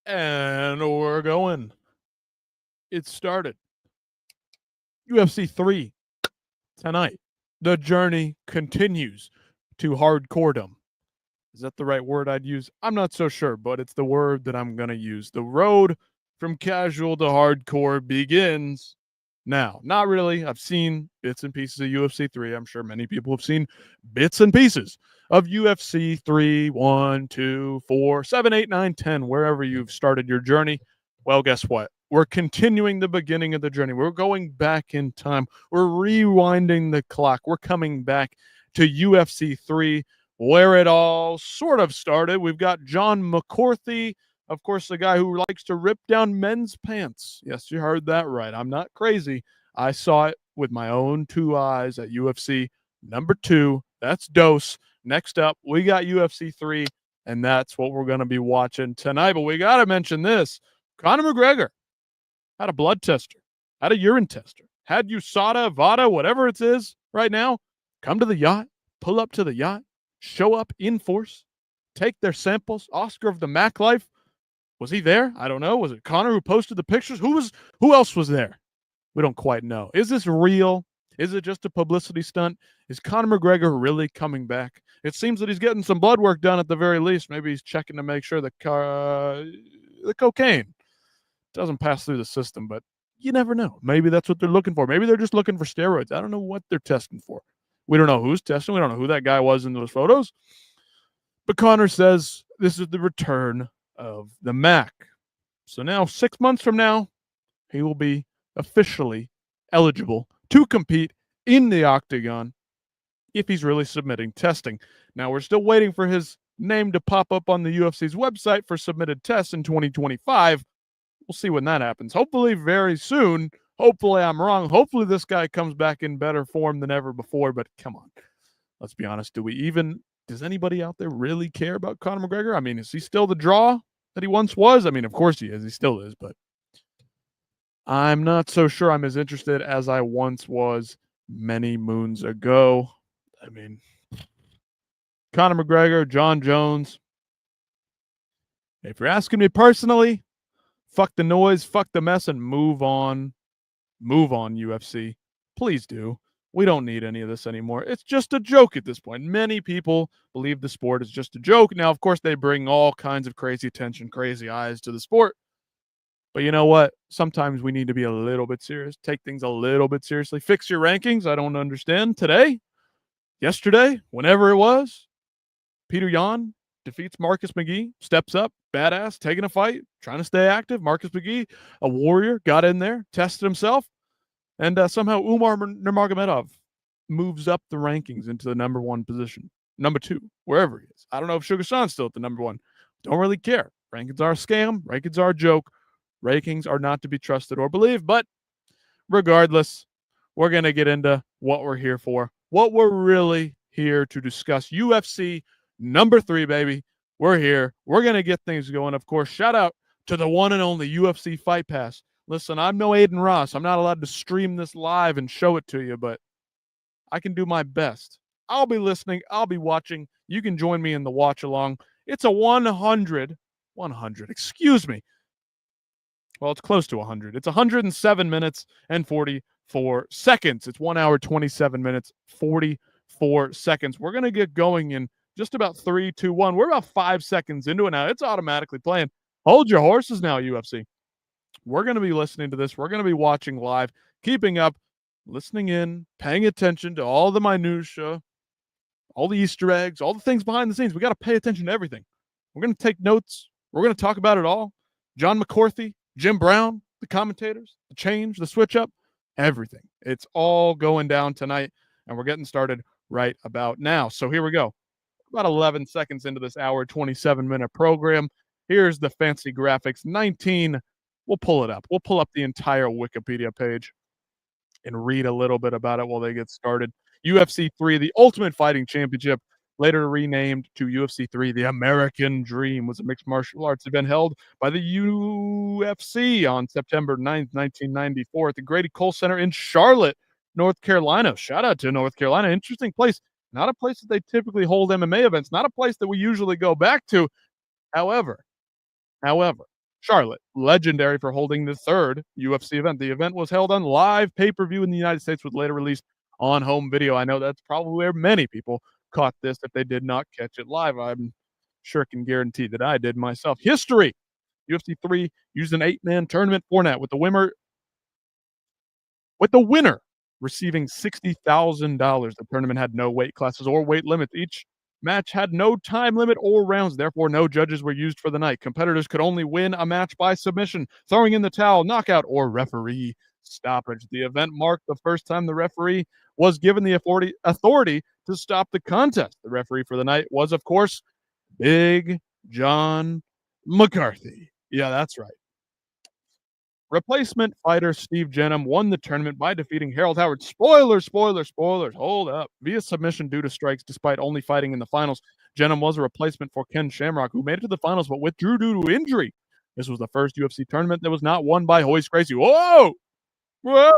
And we're going. It started. UFC 3 tonight. The journey continues to hardcoredom. Is that the right word I'd use? I'm not so sure, but it's the word that I'm going to use. The road from casual to hardcore begins now. Not really. I've seen bits and pieces of UFC 3. I'm sure many people have seen bits and pieces of UFC 3, 1, 2, 4, 7, 8, 9, 10, wherever you've started your journey. Well, guess what? We're continuing the beginning of the journey. We're going back in time. We're rewinding the clock. We're coming back to UFC 3, where it all sort of started. We've got John McCarthy, of course, the guy who likes to rip down men's pants. Yes, you heard that right. I'm not crazy. I saw it with my own two eyes at UFC number 2. That's Dose. Next up, we got UFC 3, and that's what we're going to be watching tonight. But we got to mention this. Conor McGregor had a blood tester, had a urine tester, had USADA, VADA, whatever it is right now, come to the yacht, pull up to the yacht, show up in force, take their samples. Oscar of the Mac Life, was he there? I don't know. Was it Conor who posted the pictures? Who else was there? We don't quite know. Is this real? Is it just a publicity stunt? Is Conor McGregor really coming back? It seems that he's getting some blood work done at the very least. Maybe he's checking to make sure the cocaine doesn't pass through the system, but you never know. Maybe that's what they're looking for. Maybe they're just looking for steroids. I don't know what they're testing for. We don't know who's testing. We don't know who that guy was in those photos. But Conor says this is the return of the Mac. So now, 6 months from now, he will be officially eligible to compete in the octagon if he's really submitting testing. Now, we're still waiting for his name to pop up on the UFC's website for submitted tests in 2025. We'll see when that happens. Hopefully very soon. Hopefully I'm wrong. Hopefully this guy comes back in better form than ever before. But come on. Let's be honest. Does anybody out there really care about Conor McGregor? I mean, is he still the draw that he once was? I mean, of course he is. He still is. But I'm not so sure I'm as interested as I once was many moons ago. I mean, Conor McGregor, John Jones. If you're asking me personally, fuck the noise, fuck the mess, and move on. Move on, UFC. Please do. We don't need any of this anymore. It's just a joke at this point. Many people believe the sport is just a joke. Now, of course, they bring all kinds of crazy attention, crazy eyes to the sport. But you know what? Sometimes we need to be a little bit serious. Take things a little bit seriously. Fix your rankings. I don't understand. Today, yesterday, whenever it was, Peter Yan defeats Marcus McGee, steps up, badass, taking a fight, trying to stay active. Marcus McGee, a warrior, got in there, tested himself, and somehow Umar Nurmagomedov moves up the rankings into the number 1 position, number 2, wherever he is. I don't know if Sugar Sean's still at the number 1. Don't really care. Rankings are a scam. Rankings are a joke. Rankings are not to be trusted or believed. But regardless, we're going to get into what we're here for, what we're really here to discuss. UFC number 3, baby. We're here. We're going to get things going. Of course, shout out to the one and only UFC Fight Pass. Listen, I'm no Aiden Ross. I'm not allowed to stream this live and show it to you, but I can do my best. I'll be listening. I'll be watching. You can join me in the watch along. It's a 100, excuse me. Well, it's close to 100. It's 107 minutes and 44 seconds. It's 1 hour, 27 minutes, 44 seconds. We're going to get going in just about 3, 2, 1. We're about 5 seconds into it now. It's automatically playing. Hold your horses now, UFC. We're going to be listening to this. We're going to be watching live, keeping up, listening in, paying attention to all the minutia, all the Easter eggs, all the things behind the scenes. We got to pay attention to everything. We're going to take notes. We're going to talk about it all. John McCarthy, Jim Brown, the commentators, the change, the switch up, everything. It's all going down tonight, and we're getting started right about now. So here we go. About 11 seconds into this hour, 27-minute program. Here's the fancy graphics. 19. We'll pull it up. We'll pull up the entire Wikipedia page and read a little bit about it while they get started. UFC 3, the Ultimate Fighting Championship, later renamed to UFC 3, the American Dream, was a mixed martial arts event held by the UFC on September 9th, 1994 at the Grady Cole Center in Charlotte, North Carolina. Shout out to North Carolina. Interesting place. Not a place that they typically hold MMA events. Not a place that we usually go back to. However, Charlotte, legendary for holding the third UFC event. The event was held on live pay-per-view in the United States, was later released on home video. I know that's probably where many people caught this if they did not catch it live. I'm sure can guarantee that I did myself. History. UFC 3 used an 8-man tournament format with the winner receiving $60,000. The tournament had no weight classes or weight limits. Each match had no time limit or rounds, therefore no judges were used for the night. Competitors could only win a match by submission, throwing in the towel, knockout, or referee stoppage. The event marked the first time the referee was given the authority to stop the contest. The referee for the night was, of course, Big John McCarthy. Yeah, that's right. Replacement fighter Steve Jenham won the tournament by defeating Harold Howard. Spoilers, spoilers, spoilers. Hold up. Via submission due to strikes, despite only fighting in the finals. Jenham was a replacement for Ken Shamrock, who made it to the finals but withdrew due to injury. This was the first UFC tournament that was not won by Royce Gracie. Whoa! Whoa!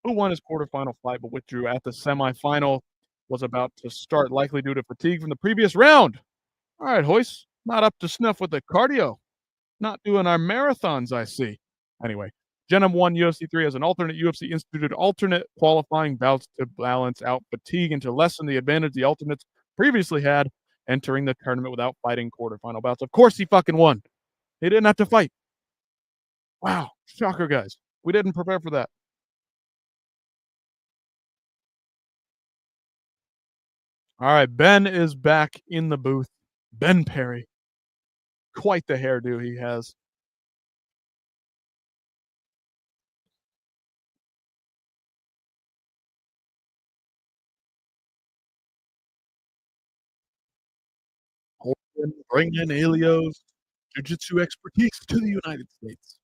Who won his quarterfinal fight but withdrew at the semifinal. Was about to start, likely due to fatigue from the previous round. All right, Royce, not up to snuff with the cardio. Not doing our marathons, I see. Anyway, Jenham won UFC 3 as an alternate. UFC instituted alternate qualifying bouts to balance out fatigue and to lessen the advantage the alternates previously had entering the tournament without fighting quarterfinal bouts. Of course he fucking won. He didn't have to fight. Wow. Shocker, guys. We didn't prepare for that. All right, Ben is back in the booth. Ben Perry. Quite the hairdo he has. Bringing Elio's jiu-jitsu expertise to the United States.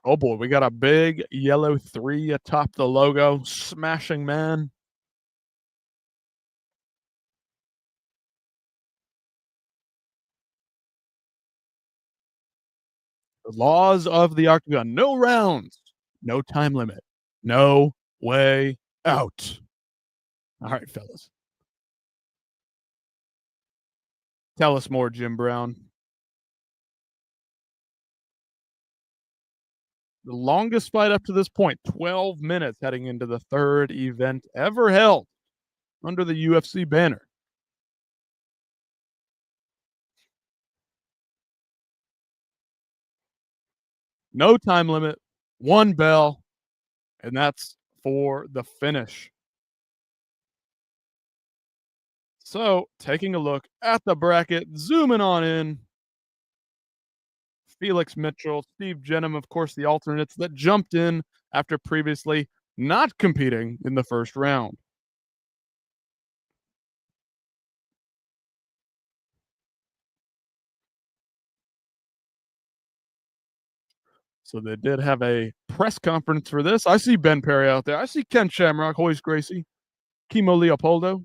Oh boy, we got a big yellow 3 atop the logo. Smashing man. The laws of the octagon. No rounds. No time limit. No way out. All right, fellas. Tell us more, Jim Brown. The longest fight up to this point, 12 minutes heading into the third event ever held under the UFC banner. No time limit, one bell, and that's for the finish. So, taking a look at the bracket, zooming on in. Felix Mitchell, Steve Jenham, of course, the alternates that jumped in after previously not competing in the first round. So they did have a press conference for this. I see Ben Perry out there. I see Ken Shamrock, Royce Gracie, Kimo Leopoldo.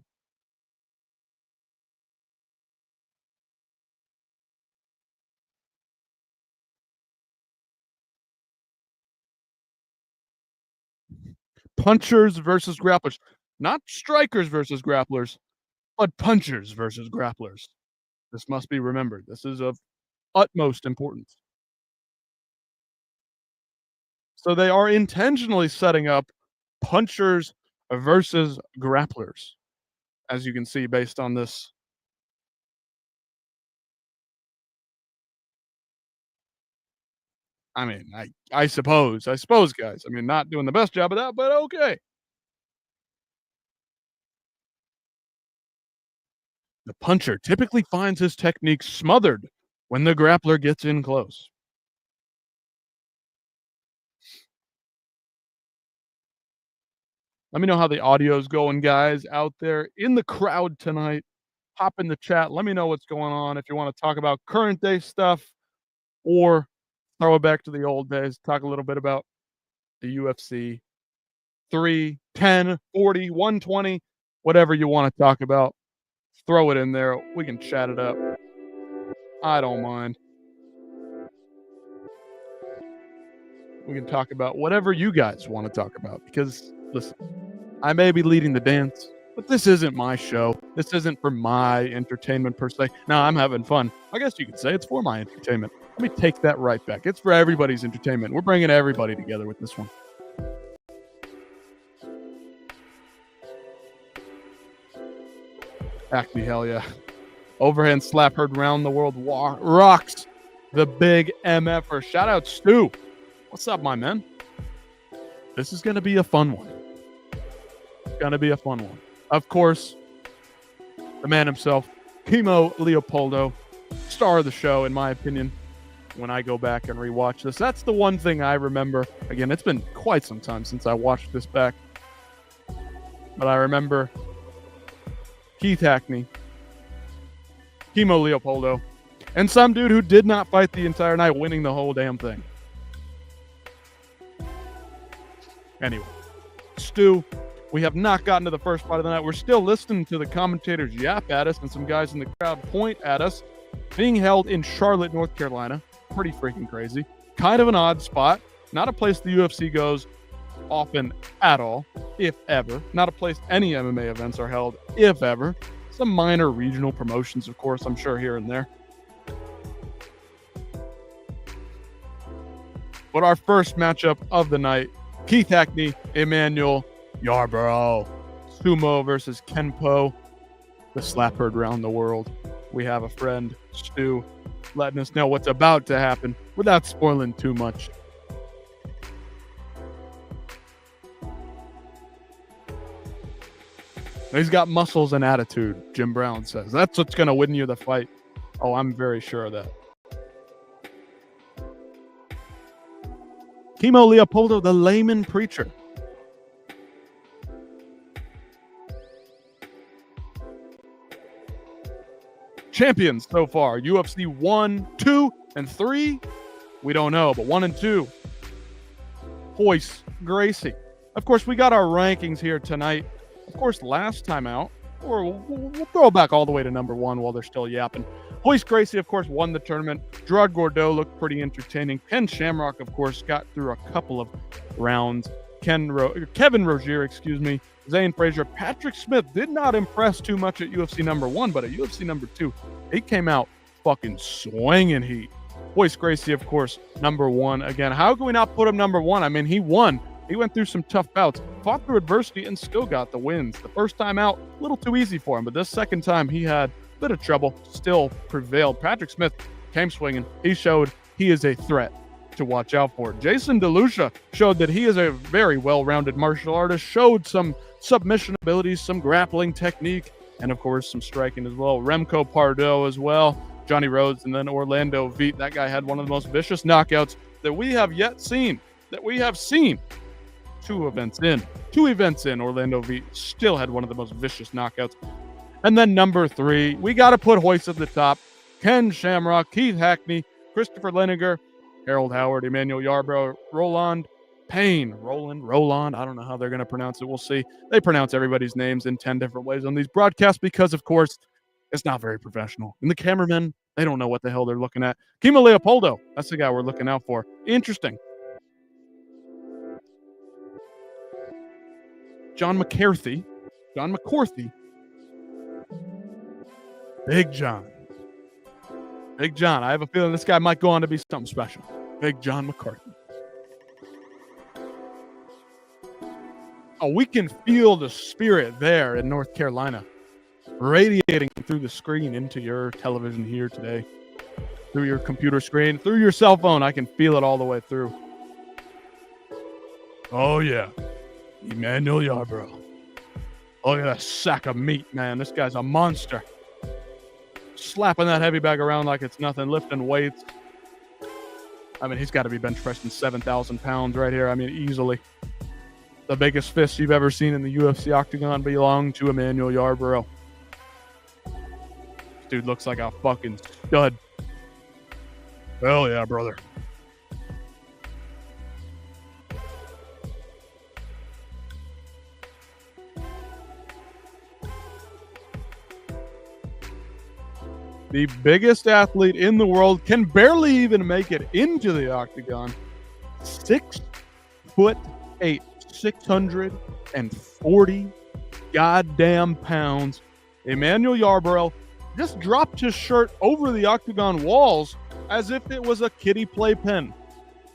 Punchers versus grapplers. Not strikers versus grapplers, but punchers versus grapplers. This must be remembered. This is of utmost importance. So they are intentionally setting up punchers versus grapplers, as you can see based on this. I mean, I suppose, guys. I mean, not doing the best job of that, but okay. The puncher typically finds his technique smothered when the grappler gets in close. Let me know how the audio's going, guys, out there in the crowd tonight. Hop in the chat. Let me know what's going on if you want to talk about current day stuff or throw it back to the old days. Talk a little bit about the UFC 3, 10, 40, 120, whatever you want to talk about. Throw it in there. We can chat it up. I don't mind. We can talk about whatever you guys want to talk about because, listen, I may be leading the dance, But this isn't my show. This isn't for my entertainment per se. Now, I'm having fun. I guess you could say it's for my entertainment. Let me take that right back. It's for everybody's entertainment. We're bringing everybody together with this one. Acme, hell yeah. Overhand slap heard around the world. Rocks the big MFer. Shout out Stu. What's up, my man? This is going to be a fun one. It's going to be a fun one. Of course, the man himself, Kimo Leopoldo, star of the show, in my opinion, when I go back and rewatch this. That's the one thing I remember. Again, it's been quite some time since I watched this back. But I remember Keith Hackney, Kimo Leopoldo, and some dude who did not fight the entire night winning the whole damn thing. Anyway, Stu, we have not gotten to the first fight of the night. We're still listening to the commentators yap at us and some guys in the crowd point at us. Being held in Charlotte, North Carolina. Pretty freaking crazy. Kind of an odd spot. Not a place the UFC goes often at all, if ever. Not a place any MMA events are held, if ever. Some minor regional promotions, of course, I'm sure here and there. But our first matchup of the night, Keith Hackney, Emmanuel Yarbrough. Sumo versus Kenpo. The slap heard around the world. We have a friend, Stu, letting us know what's about to happen without spoiling too much. He's got muscles and attitude, Jim Brown says. That's what's going to win you the fight. Oh, I'm very sure of that. Kimo Leopoldo, the layman preacher. Champions so far, UFC 1, 2, and 3. We don't know, but 1 and 2. Royce, Gracie. Of course, we got our rankings here tonight. Of course, last time out, or we'll throw it back all the way to number 1 while they're still yapping. Royce Gracie, of course, won the tournament. Gerard Gordeau looked pretty entertaining. Ken Shamrock, of course, got through a couple of rounds. Kevin Rozier, Zane Frazier. Patrick Smith did not impress too much at UFC number 1, but at UFC number 2, he came out fucking swinging heat. Royce Gracie, of course, number 1. Again, how can we not put him number 1? I mean, he won. He went through some tough bouts, fought through adversity, and still got the wins. The first time out, a little too easy for him, but this second time he had a bit of trouble, still prevailed. Patrick Smith came swinging. He showed he is a threat to watch out for. Jason DeLucia showed that he is a very well-rounded martial artist, showed some submission abilities, some grappling technique, and of course some striking as well. Remco Pardo as well, Johnny Rhodes, and then Orlando Veet. That guy had one of the most vicious knockouts that we have seen. Two events in, Orlando Veet still had one of the most vicious knockouts. And then number 3, we got to put Royce at the top. Ken Shamrock, Keith Hackney, Christopher Leniger, Harold Howard, Emmanuel Yarbrough, Roland Payne. Roland. I don't know how they're going to pronounce it. We'll see. They pronounce everybody's names in 10 different ways on these broadcasts because, of course, it's not very professional. And the cameramen, they don't know what the hell they're looking at. Kimo Leopoldo, that's the guy we're looking out for. Interesting. John McCarthy. Big John. I have a feeling this guy might go on to be something special. Big John McCarthy. Oh, we can feel the spirit there in North Carolina, radiating through the screen into your television here today, through your computer screen, through your cell phone. I can feel it all the way through. Oh, yeah. Emmanuel Yarbrough. Look at that sack of meat, man. This guy's a monster. Slapping that heavy bag around like it's nothing, lifting weights. I mean, he's got to be bench pressing 7,000 pounds right here. I mean, easily. The biggest fist you've ever seen in the UFC octagon belong to Emmanuel Yarbrough. This dude looks like a fucking stud. Hell yeah, brother. The biggest athlete in the world can barely even make it into the octagon. 6'8", 640 goddamn pounds. Emmanuel Yarborough just dropped his shirt over the octagon walls as if it was a kiddie playpen.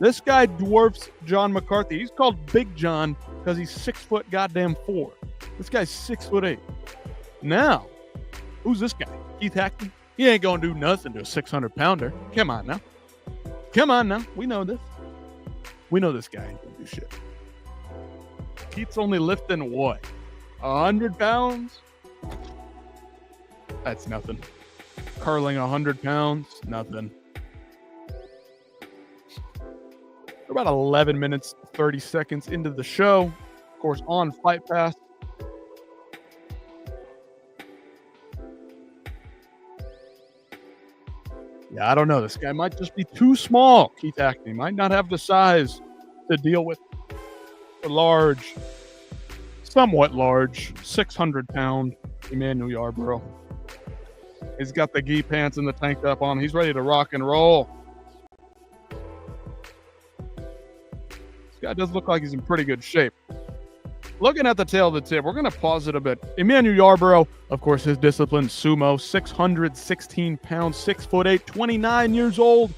This guy dwarfs John McCarthy. He's called Big John because he's 6'4". This guy's 6'8". Now, who's this guy? Keith Hackney? He ain't gonna do nothing to a 600-pounder. Come on now. Come on now. We know this. We know this guy ain't gonna do shit. Keith's only lifting what? 100 pounds? That's nothing. Curling 100 pounds? Nothing. We're about 11 minutes, 30 seconds into the show. Of course, on Fight Pass. Yeah, I don't know. This guy might just be too small. Keith Hackney might not have the size to deal with the large, somewhat large, 600-pound Emmanuel Yarborough. He's got the gi pants and the tank top on. He's ready to rock and roll. This guy does look like he's in pretty good shape. Looking at the tail of the tip, we're going to pause it a bit. Emmanuel Yarborough, of course, his discipline, sumo, 616 pounds, 6'8", 29 years old,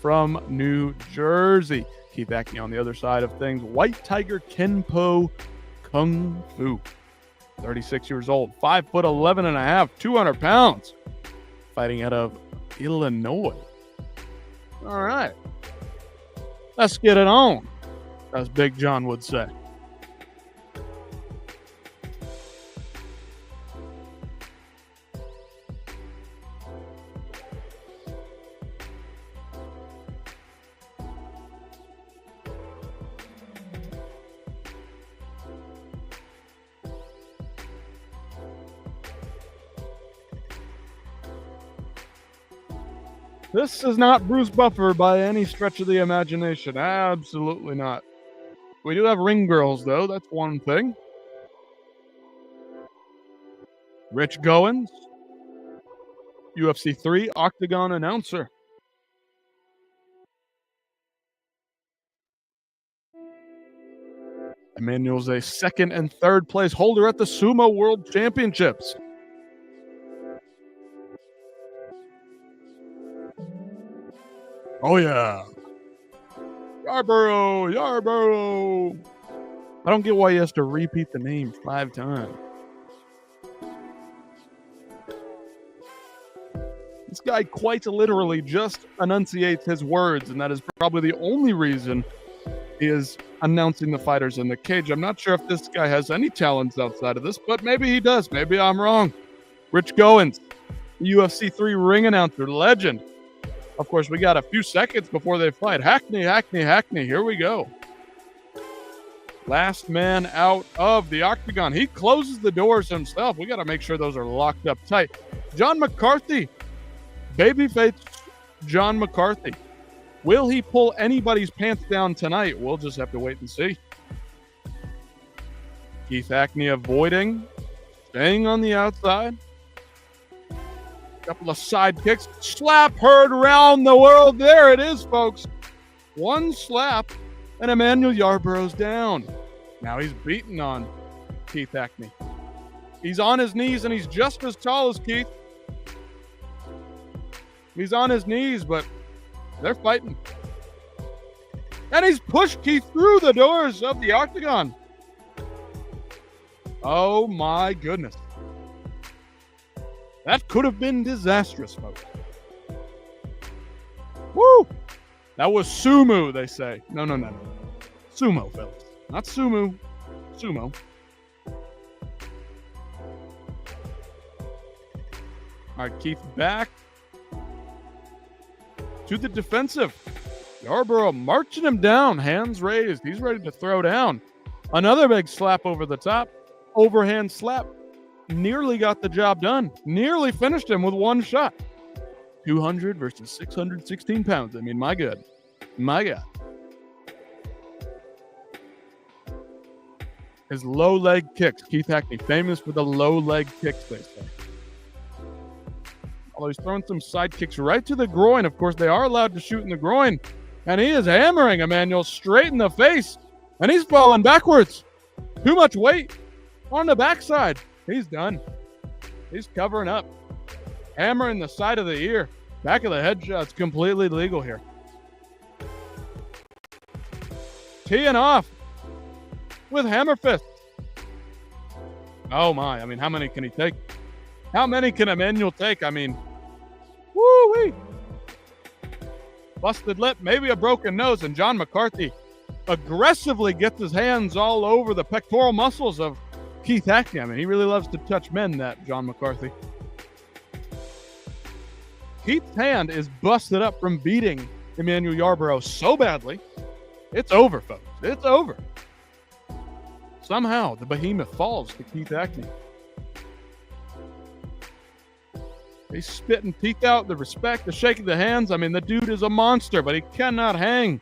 from New Jersey. Keith Hackney on the other side of things. White Tiger Kenpo Kung Fu, 36 years old, 5'11" and a half, 200 pounds, fighting out of Illinois. All right. Let's get it on, as Big John would say. This is not Bruce Buffer by any stretch of the imagination. Absolutely not. We do have ring girls, though. That's one thing. Rich Goins, UFC 3 Octagon announcer. Emmanuel's a second and third place holder at the Sumo World Championships. Oh, yeah. Yarborough. I don't get why he has to repeat the name 5 times. This guy quite literally just enunciates his words, and that is probably the only reason he is announcing the fighters in the cage. I'm not sure if this guy has any talents outside of this, but maybe he does. Maybe I'm wrong. Rich Goins, UFC 3 ring announcer, legend. Of course, we got a few seconds before they fight. Hackney. Here we go. Last man out of the octagon. He closes the doors himself. We got to make sure those are locked up tight. John McCarthy. Babyface John McCarthy. Will he pull anybody's pants down tonight? We'll just have to wait and see. Keith Hackney avoiding. Staying on the outside. Couple of side kicks. Slap heard around the world. There it is, folks. One slap, and Emmanuel Yarborough's down. Now he's beating on Keith Hackney. He's on his knees, and he's just as tall as Keith. He's on his knees, but they're fighting. And he's pushed Keith through the doors of the octagon. Oh, my goodness. That could have been disastrous, folks. Woo! That was sumo, they say. No. Sumo, fellas. Not sumo. Sumo. All right, Keith back to the defensive. Yarborough marching him down, hands raised. He's ready to throw down. Another big slap over the top. Overhand slap. Nearly got the job done. Nearly finished him with one shot. 200 versus 616 pounds. I mean, my God. His low leg kicks. Keith Hackney, famous for the low leg kicks, they say. Although he's throwing some side kicks right to the groin. Of course, they are allowed to shoot in the groin. And he is hammering Emmanuel straight in the face. And he's falling backwards. Too much weight. On the backside. He's done. He's covering up. Hammering the side of the ear. Back of the head shot's completely legal here. Teeing off with hammer fist. Oh my, I mean, how many can he take? How many can Emmanuel take? I mean, woo-wee. Busted lip, maybe a broken nose, and John McCarthy aggressively gets his hands all over the pectoral muscles of Keith Hackney. I mean, he really loves to touch men, that John McCarthy. Keith's hand is busted up from beating Emmanuel Yarborough so badly. It's over, folks. It's over. Somehow, the behemoth falls to Keith Hackney. He's spitting teeth out, the respect, the shaking the hands. I mean, the dude is a monster, but he cannot hang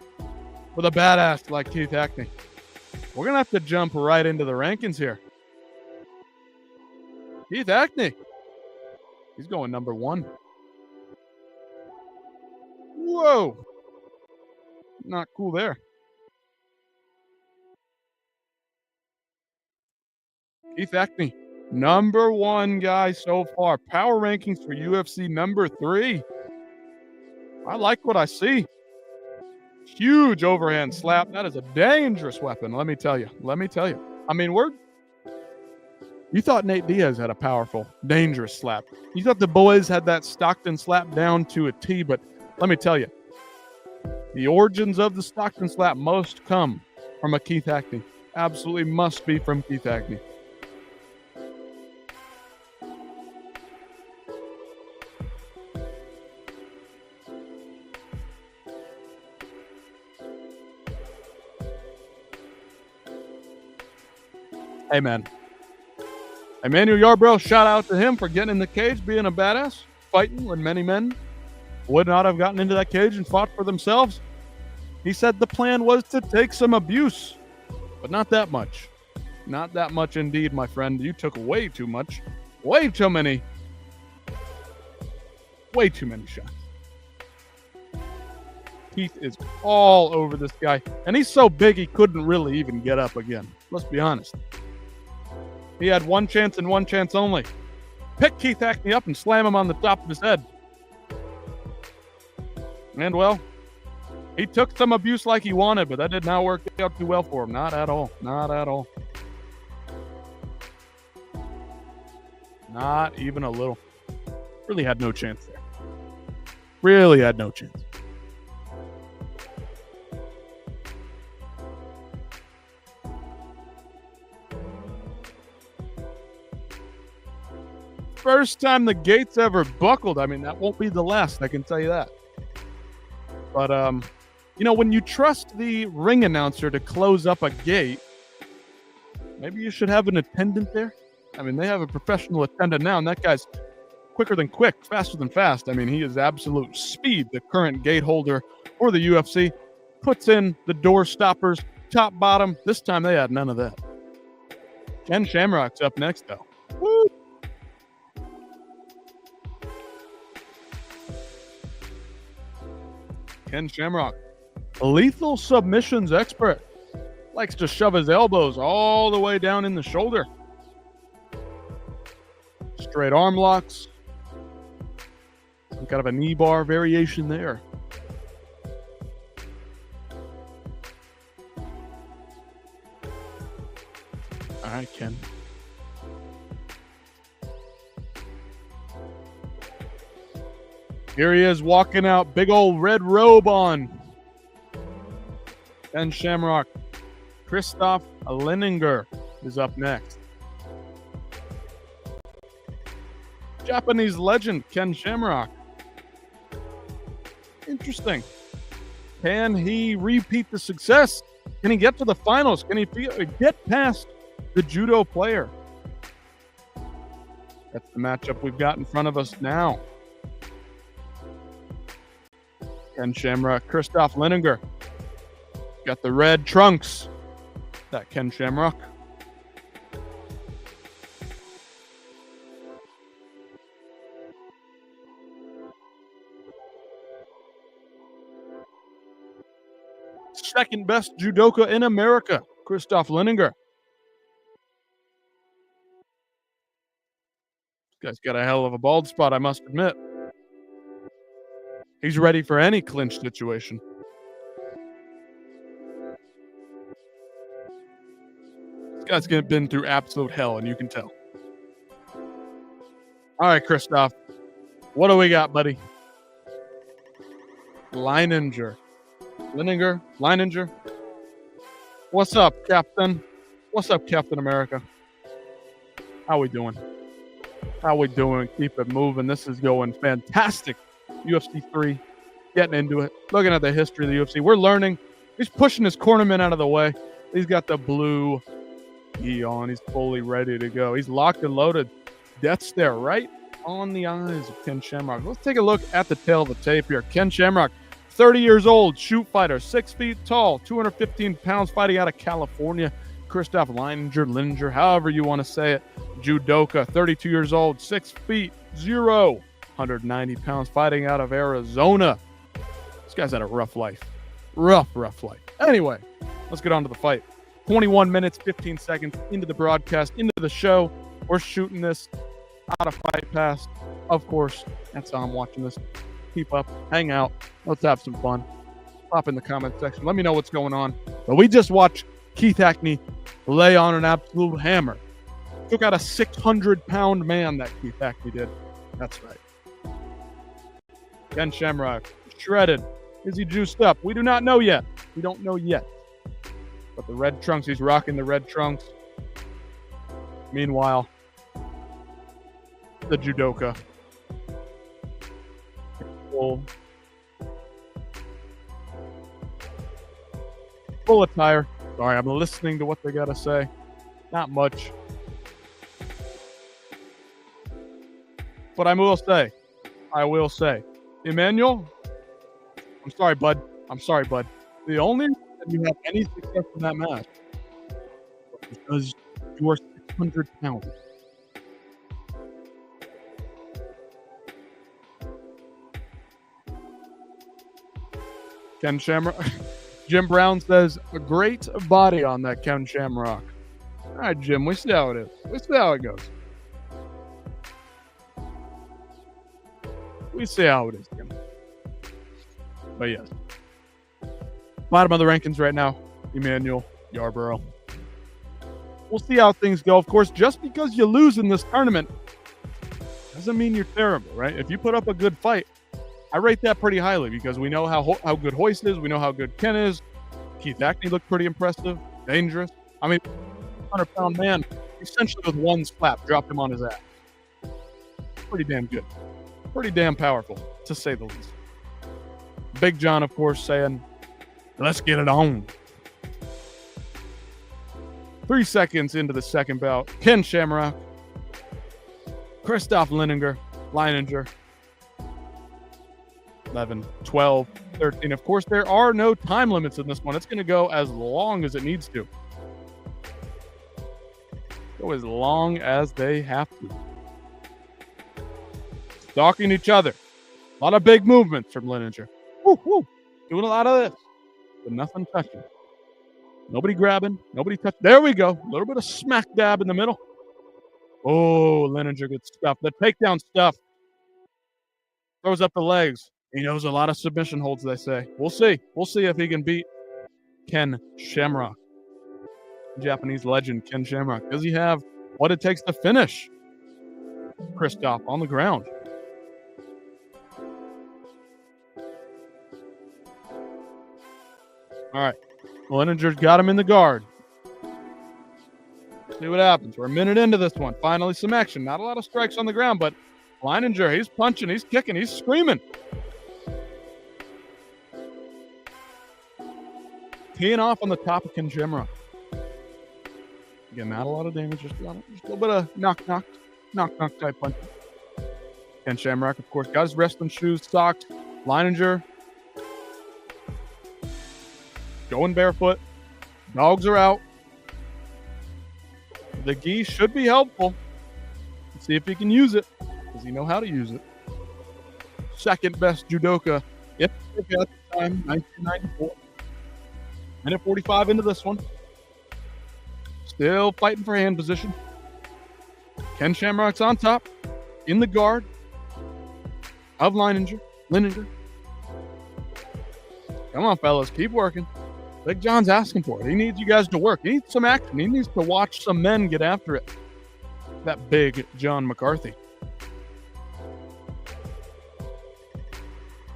with a badass like Keith Hackney. We're going to have to jump right into the rankings here. Keith Hackney. He's going number 1. Whoa. Not cool there. Keith Hackney, number 1 guy so far. Power rankings for UFC number 3. I like what I see. Huge overhand slap. That is a dangerous weapon, let me tell you. I mean, you thought Nate Diaz had a powerful, dangerous slap. You thought the boys had that Stockton slap down to a T, but let me tell you, the origins of the Stockton slap must come from a Keith Hackney. Absolutely must be from Keith Hackney. Hey, man. Emmanuel Yarborough, shout out to him for getting in the cage, being a badass, fighting when many men would not have gotten into that cage and fought for themselves. He said the plan was to take some abuse, but not that much. Not that much indeed, my friend. You took way too much. Way too many shots. Keith is all over this guy, and he's so big he couldn't really even get up again. Let's be honest. He had one chance and one chance only. Pick Keith Hackney up and slam him on the top of his head. And, well, he took some abuse like he wanted, but that did not work out too well for him. Not at all. Not at all. Not even a little. Really had no chance there. Really had no chance. First time the gates ever buckled. I mean, that won't be the last, I can tell you that. But, when you trust the ring announcer to close up a gate, maybe you should have an attendant there. I mean, they have a professional attendant now, and that guy's quicker than quick, faster than fast. I mean, he is absolute speed, the current gate holder for the UFC. Puts in the door stoppers, top, bottom. This time they had none of that. Ken Shamrock's up next, though. Woo! Ken Shamrock, a lethal submissions expert, likes to shove his elbows all the way down in the shoulder. Straight arm locks. Some kind of a knee bar variation there. All right, Ken. Here he is walking out, big old red robe on. Ken Shamrock. Christoph Leninger is up next. Japanese legend, Ken Shamrock. Interesting. Can he repeat the success? Can he get to the finals? Can he get past the judo player? That's the matchup we've got in front of us now. Ken Shamrock, Christoph Leninger. Got the red trunks. That Ken Shamrock. Second best judoka in America, Christoph Leninger. Guy's got a hell of a bald spot, I must admit. He's ready for any clinch situation. This guy's been through absolute hell, and you can tell. All right, Christoph. What do we got, buddy? Leininger. What's up, Captain? What's up, Captain America? How we doing? Keep it moving. This is going fantastic. UFC 3, getting into it. Looking at the history of the UFC. We're learning. He's pushing his cornerman out of the way. He's got the blue gi on. He's fully ready to go. He's locked and loaded. Death stare right on the eyes of Ken Shamrock. Let's take a look at the tail of the tape here. Ken Shamrock, 30 years old, shoot fighter, 6 feet tall, 215 pounds, fighting out of California. Christoph Leininger, however you want to say it. Judoka, 32 years old, 6 feet 0, 190 pounds, fighting out of Arizona. This guy's had a rough life. Rough life. Anyway, let's get on to the fight. 21 minutes, 15 seconds into the broadcast, into the show. We're shooting this out of Fight Pass. Of course, that's how I'm watching this. Keep up, hang out, let's have some fun. Pop in the comment section. Let me know what's going on. But we just watched Keith Hackney lay on an absolute hammer. Took out a 600-pound man, that Keith Hackney did. That's right. Ken Shamrock, shredded. Is he juiced up? We do not know yet. We don't know yet. But the red trunks, he's rocking the red trunks. Meanwhile, the judoka. Full attire. Sorry, I'm listening to what they got to say. Not much. But I will say, Emmanuel, I'm sorry, bud. The only reason you have any success in that match is because you are 600 pounds. Ken Shamrock. Jim Brown says, a great body on that Ken Shamrock. All right, Jim, we see how it is. We see how it goes. We see how it is, Jim. But yes. Bottom of the rankings right now, Emmanuel Yarborough. We'll see how things go. Of course, just because you lose in this tournament doesn't mean you're terrible, right? If you put up a good fight, I rate that pretty highly because we know how good Royce is. We know how good Ken is. Keith Hackney looked pretty impressive, dangerous. I mean, 100-pound man, essentially with one slap, dropped him on his ass. Pretty damn good. Pretty damn powerful, to say the least. Big John, of course, saying, let's get it on. 3 seconds into the second bout, Ken Shamrock, Christoph Leininger, 11, 12, 13. Of course, there are no time limits in this one. It's going to go as long as it needs to. Go as long as they have to. Stalking each other. A lot of big movements from Leininger. Woo, woo. Doing a lot of this. But nothing touching. Nobody grabbing. Nobody touching. There we go. A little bit of smack dab in the middle. Oh, Leininger, good stuff. The takedown stuff. Throws up the legs. He knows a lot of submission holds, they say. We'll see. We'll see if he can beat Ken Shamrock. Japanese legend, Ken Shamrock. Does he have what it takes to finish Christoph on the ground? All right. Leininger's got him in the guard. See what happens. We're a minute into this one. Finally, some action. Not a lot of strikes on the ground, but Leininger, he's punching, he's kicking, he's screaming. Teeing off on the top of Ken Shamrock. Again, not a lot of damage, just a little bit of knock type punch. Ken Shamrock, of course, got his wrestling shoes, socks. Leininger going barefoot. Dogs are out. The gi should be helpful. Let's see if he can use it. Does he know how to use it? Second best judoka at the time, 1994. Minute 45 into this one. Still fighting for hand position. Ken Shamrock's on top. in the guard of Leininger. Come on, fellas. Keep working. Big John's asking for it. He needs you guys to work. He needs some action. He needs to watch some men get after it. That Big John McCarthy.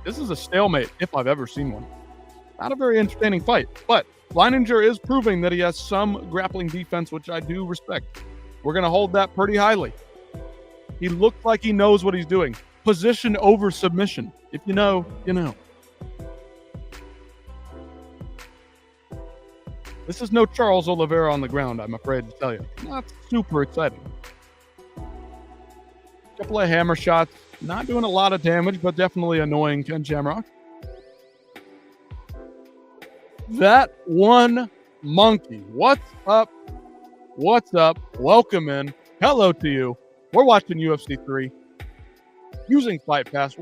This is a stalemate if I've ever seen one. Not a very entertaining fight, but Leininger is proving that he has some grappling defense, which I do respect. We're going to hold that pretty highly. He looks like he knows what he's doing. Position over submission. If you know, you know. This is no Charles Oliveira on the ground, I'm afraid to tell you. Not super exciting. Couple of hammer shots. Not doing a lot of damage, but definitely annoying Ken Shamrock. That one monkey. What's up? What's up? Welcome in. Hello to you. We're watching UFC 3. Using Fight Pass.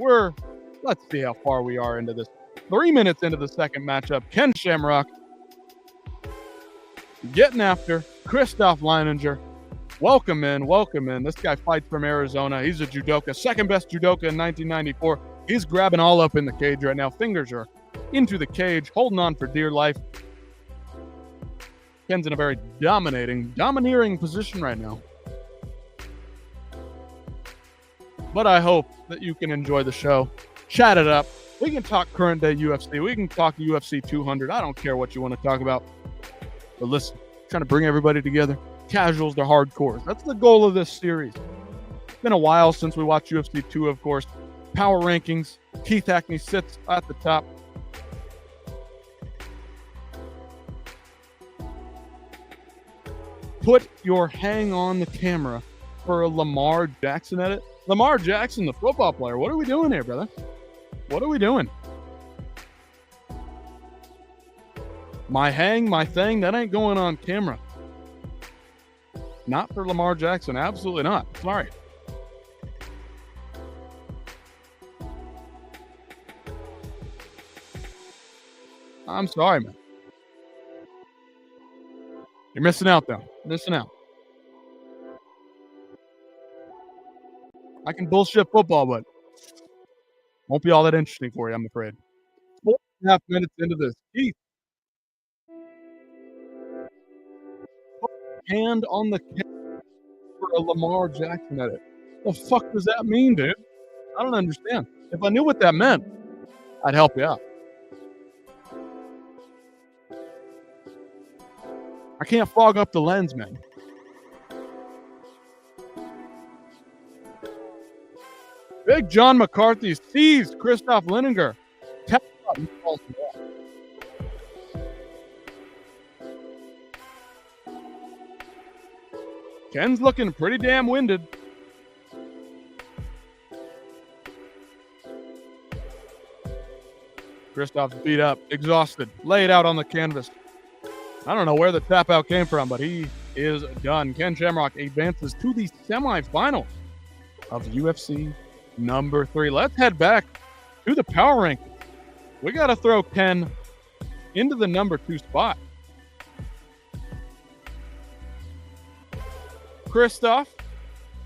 Let's see how far we are into this. 3 minutes into the second matchup. Ken Shamrock getting after Christoph Leininger. Welcome in, welcome in. This guy fights from Arizona. He's a judoka, second best judoka in 1994. He's grabbing all up in the cage right now. Fingers are into the cage, holding on for dear life. Ken's in a very domineering position right now. But I hope that you can enjoy the show. Chat it up. We can talk current day UFC. We can talk UFC 200. I don't care what you want to talk about. But listen, trying to bring everybody together. Casuals to hardcores. That's the goal of this series. It's been a while since we watched UFC 2, of course. Power rankings. Keith Hackney sits at the top. Put your hang on the camera for a Lamar Jackson edit. Lamar Jackson, the football player. What are we doing here, brother? What are we doing? My thing, that ain't going on camera. Not for Lamar Jackson. Absolutely not. Sorry. I'm sorry, man. You're missing out, though. Missing out. I can bullshit football, but won't be all that interesting for you, I'm afraid. 4.5 minutes into this. Keith. Hand on the camera for a Lamar Jackson edit. The fuck does that mean, dude? I don't understand. If I knew what that meant, I'd help you out. I can't fog up the lens, man. Big John McCarthy sees Christoph Leininger. Tap out and falls to that. Ken's looking pretty damn winded. Christoph's beat up, exhausted, laid out on the canvas. I don't know where the tap out came from, but he is done. Ken Shamrock advances to the semifinals of UFC number 3. Let's head back to the power rank. We got to throw Ken into the number 2 spot. Christoph,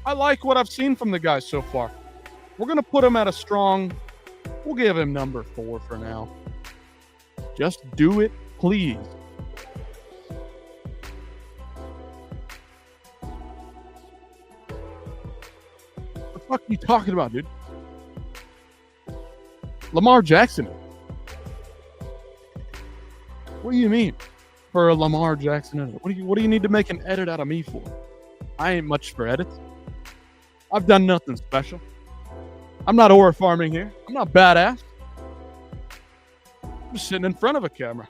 I like what I've seen from the guys so far. We're going to put him at a strong, we'll give him number 4 for now. Just do it, please. What the fuck are you talking about, dude? Lamar Jackson. What do you mean? For a Lamar Jackson edit? What do you need to make an edit out of me for? I ain't much for edits. I've done nothing special. I'm not aura farming here. I'm not badass. I'm just sitting in front of a camera.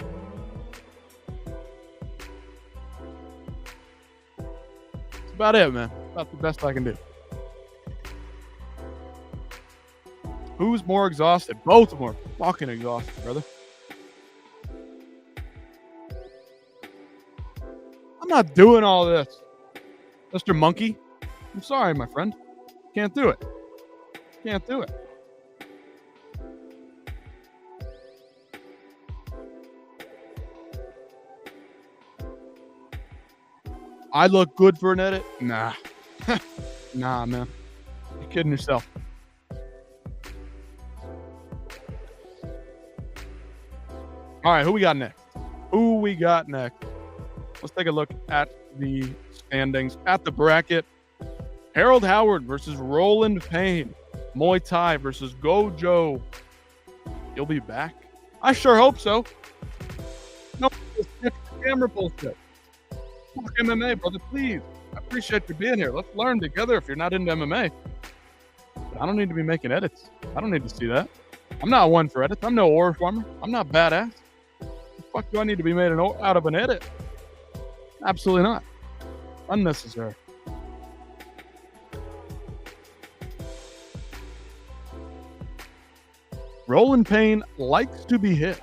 That's about it, man. About the best I can do. Who's more exhausted? Both of them are fucking exhausted, brother. I'm not doing all this. Mr. Monkey, I'm sorry, my friend. Can't do it. Can't do it. I look good for an edit? Nah. Nah, man. You're kidding yourself. All right, who we got next? Let's take a look at the standings, at the bracket. Harold Howard versus Roland Payne. Muay Thai versus Gojo. You'll be back? I sure hope so. No, this camera bullshit. Talk MMA, brother, please. I appreciate you being here. Let's learn together if you're not into MMA. But I don't need to be making edits. I don't need to see that. I'm not one for edits. I'm no ore farmer. I'm not badass. The fuck do I need to be made out of an edit? Absolutely not. Unnecessary. Roland Payne likes to be hit.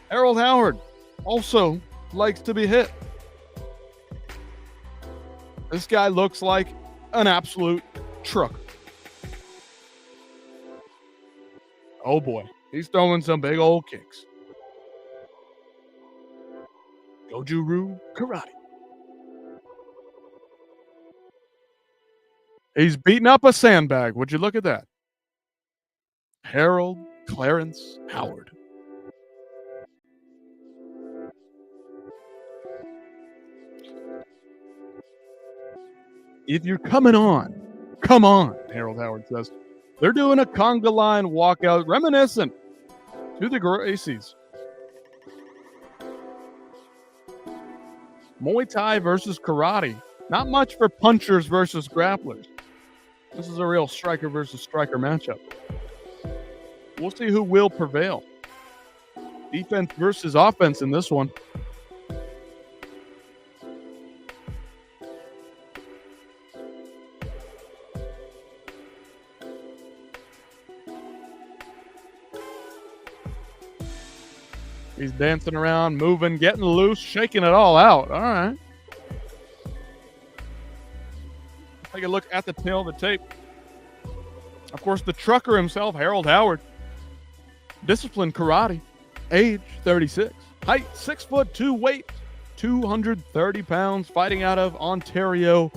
Harold Howard also likes to be hit. This guy looks like an absolute truck. Oh boy, he's throwing some big old kicks. Goju-Ryu karate. He's beating up a sandbag. Would you look at that? Harold Clarence Howard. If you're coming on, come on, Harold Howard says. They're doing a conga line walkout reminiscent to the Gracies. Muay Thai versus karate. Not much for punchers versus grapplers. This is a real striker versus striker matchup. We'll see who will prevail. Defense versus offense in this one. He's dancing around, moving, getting loose, shaking it all out. All right. Take a look at the tail of the tape. Of course, the trucker himself, Harold Howard. Disciplined karate. Age 36. Height 6'2", weight 230 pounds. Fighting out of Ontario,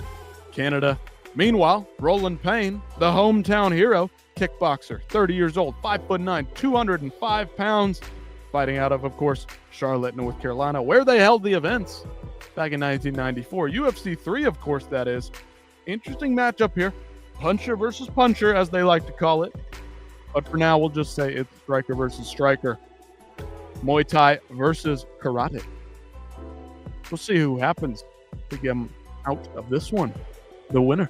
Canada. Meanwhile, Roland Payne, the hometown hero, kickboxer, 30 years old, 5'9", 205 pounds. Fighting out of course, Charlotte, North Carolina, where they held the events back in 1994. UFC 3, of course, that is. Interesting matchup here. Puncher versus puncher, as they like to call it. But for now, we'll just say it's striker versus striker. Muay Thai versus karate. We'll see who happens to get out of this one. The winner.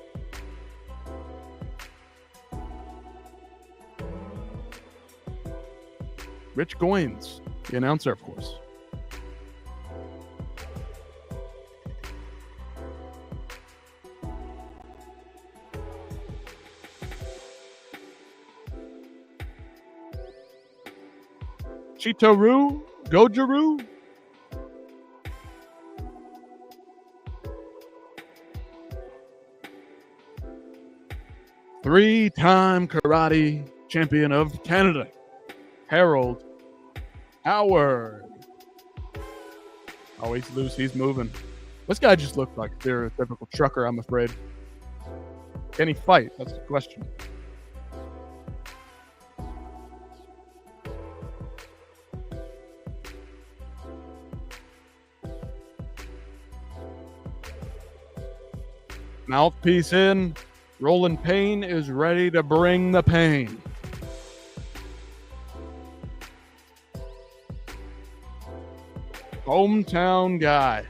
Rich Goins, the announcer, of course. Chito-Ryu, Goju-Ryu. Three-time karate champion of Canada, Harold Howard. Oh, he's loose. He's moving. This guy just looked like a stereotypical trucker, I'm afraid. Can he fight? That's the question. Mouthpiece in. Roland Payne is ready to bring the pain. Hometown guy,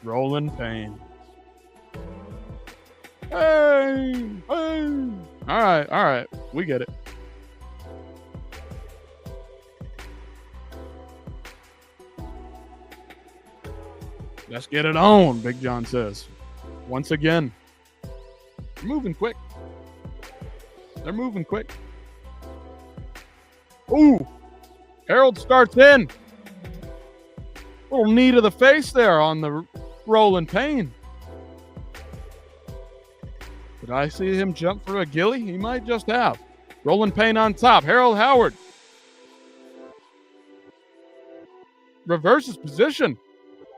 Roland Payne. Hey, hey. All right. We get it. Let's get it on, Big John says. Once again. They're moving quick. Ooh. Harold starts in. Little knee to the face there on the Roland Payne. Did I see him jump for a ghillie? He might just have. Roland Payne on top. Harold Howard. Reverses position.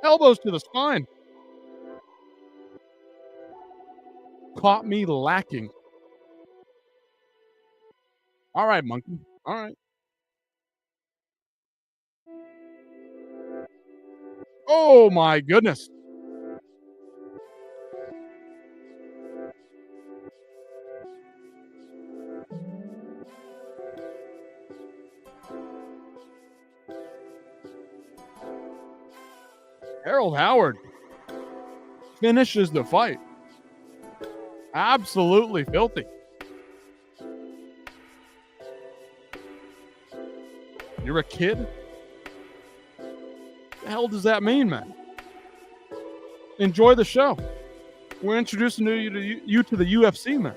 Elbows to the spine. Caught me lacking. All right, monkey. All right. Oh, my goodness. Harold Howard finishes the fight. Absolutely filthy. You're a kid? What the hell does that mean, man? Enjoy the show. We're introducing you to the UFC, man.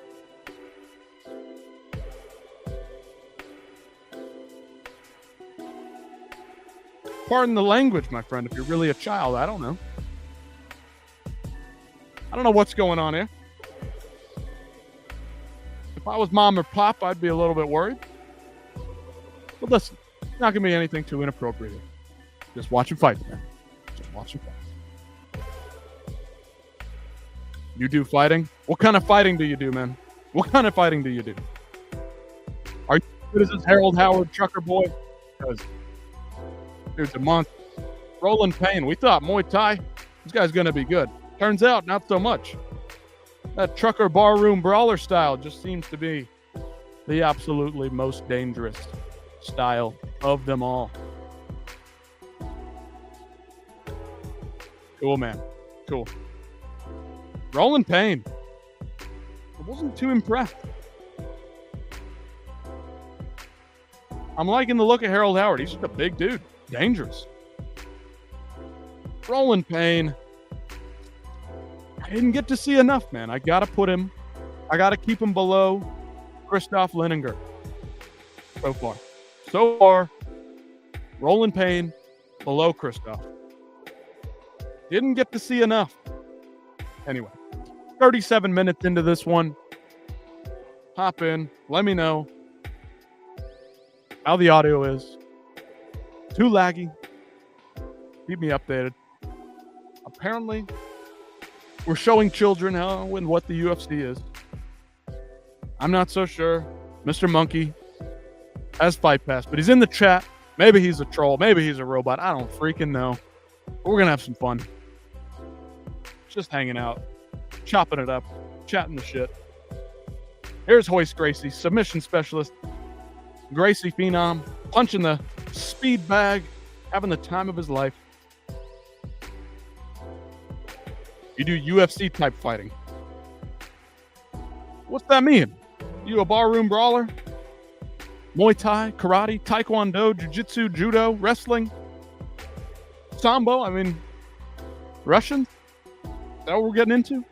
Pardon the language, my friend, if you're really a child. I don't know. I don't know what's going on here. If I was mom or pop, I'd be a little bit worried. But listen, it's not going to be anything too inappropriate. Just watch him fight, man. Just watch him fight. You do fighting? What kind of fighting do you do, man? What kind of fighting do you do? Are you as good as this Harold Howard trucker boy? Because dude's a monster. Roland Payne. We thought Muay Thai, this guy's going to be good. Turns out, not so much. That trucker barroom brawler style just seems to be the absolutely most dangerous style of them all. Cool, man. Cool. Roland Payne. I wasn't too impressed. I'm liking the look of Harold Howard. He's just a big dude. Dangerous. Roland Payne. I didn't get to see enough, man. I got to keep him below Christoph Leninger. So far, Roland Payne below Christoph. Didn't get to see enough. Anyway, 37 minutes into this one. Hop in. Let me know how the audio is. Too laggy. Keep me updated. Apparently, we're showing children how and what the UFC is. I'm not so sure. Mr. Monkey has Fight Pass, but he's in the chat. Maybe he's a troll. Maybe he's a robot. I don't freaking know. But we're going to have some fun. Just hanging out, chopping it up, chatting the shit. Here's Royce Gracie, submission specialist. Gracie phenom, punching the speed bag, having the time of his life. You do UFC type fighting. What's that mean? You a barroom brawler? Muay Thai, karate, taekwondo, jiu-jitsu, judo, wrestling, sambo? I mean, Russian? Is that what we're getting into?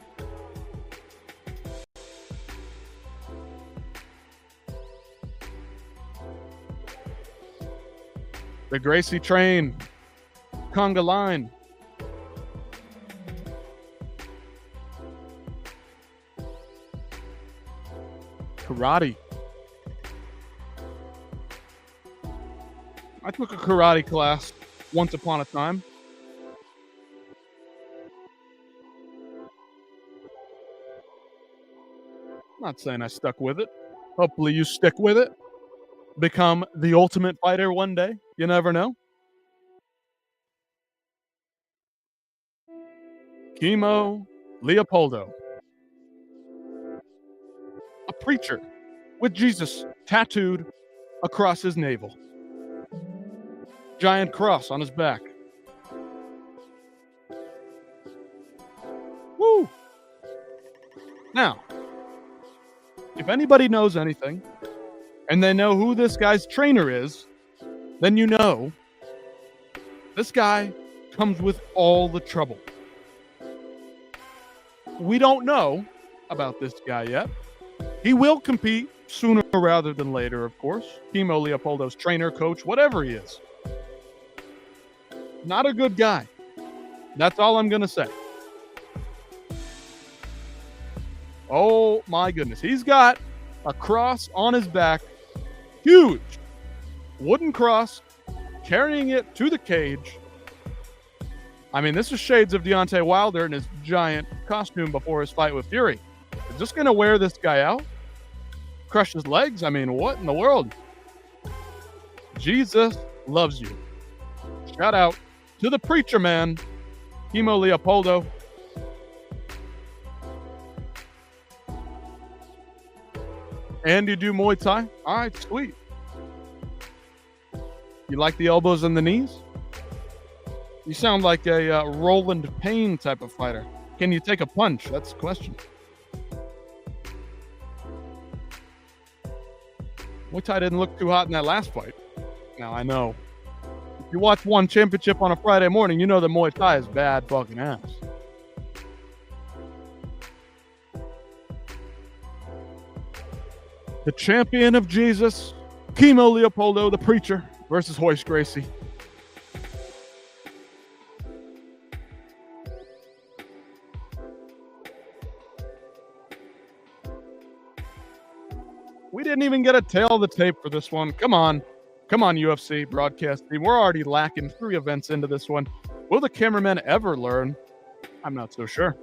The Gracie train. Conga line. Karate. I took a karate class once upon a time. Not saying I stuck with it. Hopefully you stick with it. Become the ultimate fighter one day. You never know. Chemo Leopoldo. A preacher with Jesus tattooed across his navel. Giant cross on his back. Woo! Now, if anybody knows anything, and they know who this guy's trainer is, then you know this guy comes with all the trouble. We don't know about this guy yet. He will compete sooner rather than later, of course. Chemo Leopoldo's trainer, coach, whatever he is. Not a good guy. That's all I'm going to say. Oh, my goodness. He's got a cross on his back. Huge. Wooden cross. Carrying it to the cage. I mean, this is shades of Deontay Wilder in his giant costume before his fight with Fury. They're just going to wear this guy out? Crush his legs? I mean, what in the world? Jesus loves you. Shout out to the preacher man, Kimo Leopoldo. And you do Muay Thai? All right, sweet. You like the elbows and the knees? You sound like a Roland Payne type of fighter. Can you take a punch? That's the question. Muay Thai didn't look too hot in that last fight. Now, I know. If you watch One Championship on a Friday morning, you know that Muay Thai is bad fucking ass. The champion of Jesus, Kimo Leopoldo, the preacher, versus Royce Gracie. We didn't even get a tail of the tape for this one. Come on. Come on, UFC broadcast team. We're already lacking 3 events into this one. Will the cameramen ever learn? I'm not so sure.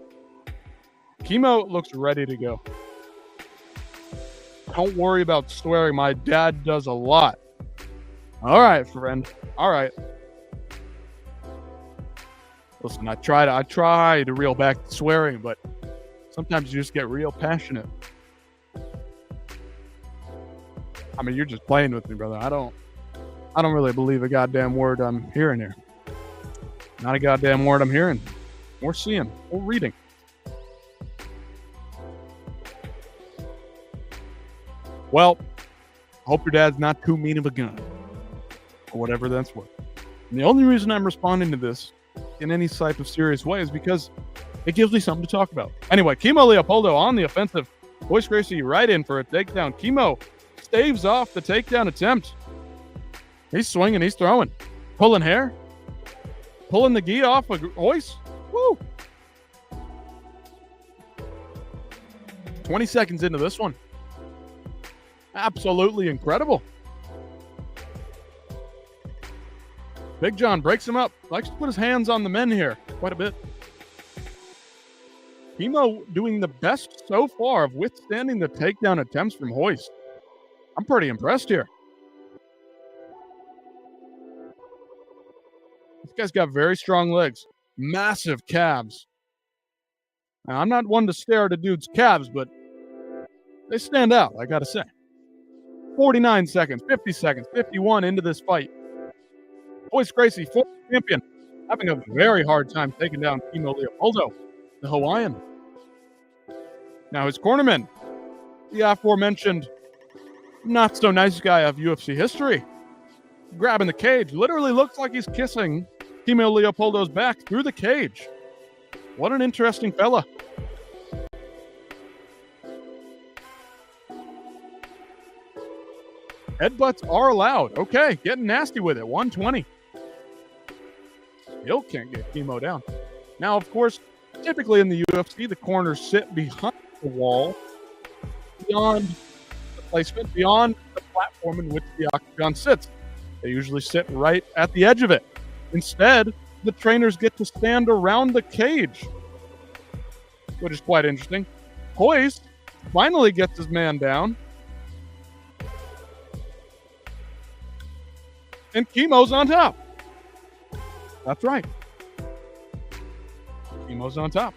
Kimo looks ready to go. Don't worry about swearing. My dad does a lot. All right, friend. All right. Listen, I try to reel back the swearing, but sometimes you just get real passionate. I mean, you're just playing with me, brother. I don't really believe a goddamn word I'm hearing here. Not a goddamn word I'm hearing. Or seeing. Or reading. Well, I hope your dad's not too mean of a gun. Or whatever that's worth. And the only reason I'm responding to this in any type of serious way is because it gives me something to talk about. Anyway, Kimo Leopoldo on the offensive. Royce Gracie right in for a takedown. Kimo staves off the takedown attempt. He's swinging, he's throwing. Pulling hair. Pulling the gi off of Royce. Woo! 20 seconds into this one. Absolutely incredible. Big John breaks him up. Likes to put his hands on the men here quite a bit. Kimo doing the best so far of withstanding the takedown attempts from Royce. I'm pretty impressed here. This guy's got very strong legs. Massive calves. Now, I'm not one to stare at a dude's calves, but they stand out, I gotta say. 49 seconds, 50 seconds, 51 into this fight. Royce Gracie, former champion, having a very hard time taking down Kimo Leopoldo, the Hawaiian. Now his cornerman, the aforementioned not so nice guy of UFC history, grabbing the cage, literally looks like he's kissing Kimo Leopoldo's back through the cage. What an interesting fella. Headbutts are allowed. Okay, getting nasty with it. 120. Still can't get Kimo down. Now, of course, typically in the UFC, the corners sit behind the wall, beyond the placement, beyond the platform in which the octagon sits. They usually sit right at the edge of it. Instead, the trainers get to stand around the cage, which is quite interesting. Royce finally gets his man down. And Kimo's on top. That's right. Kimo's on top.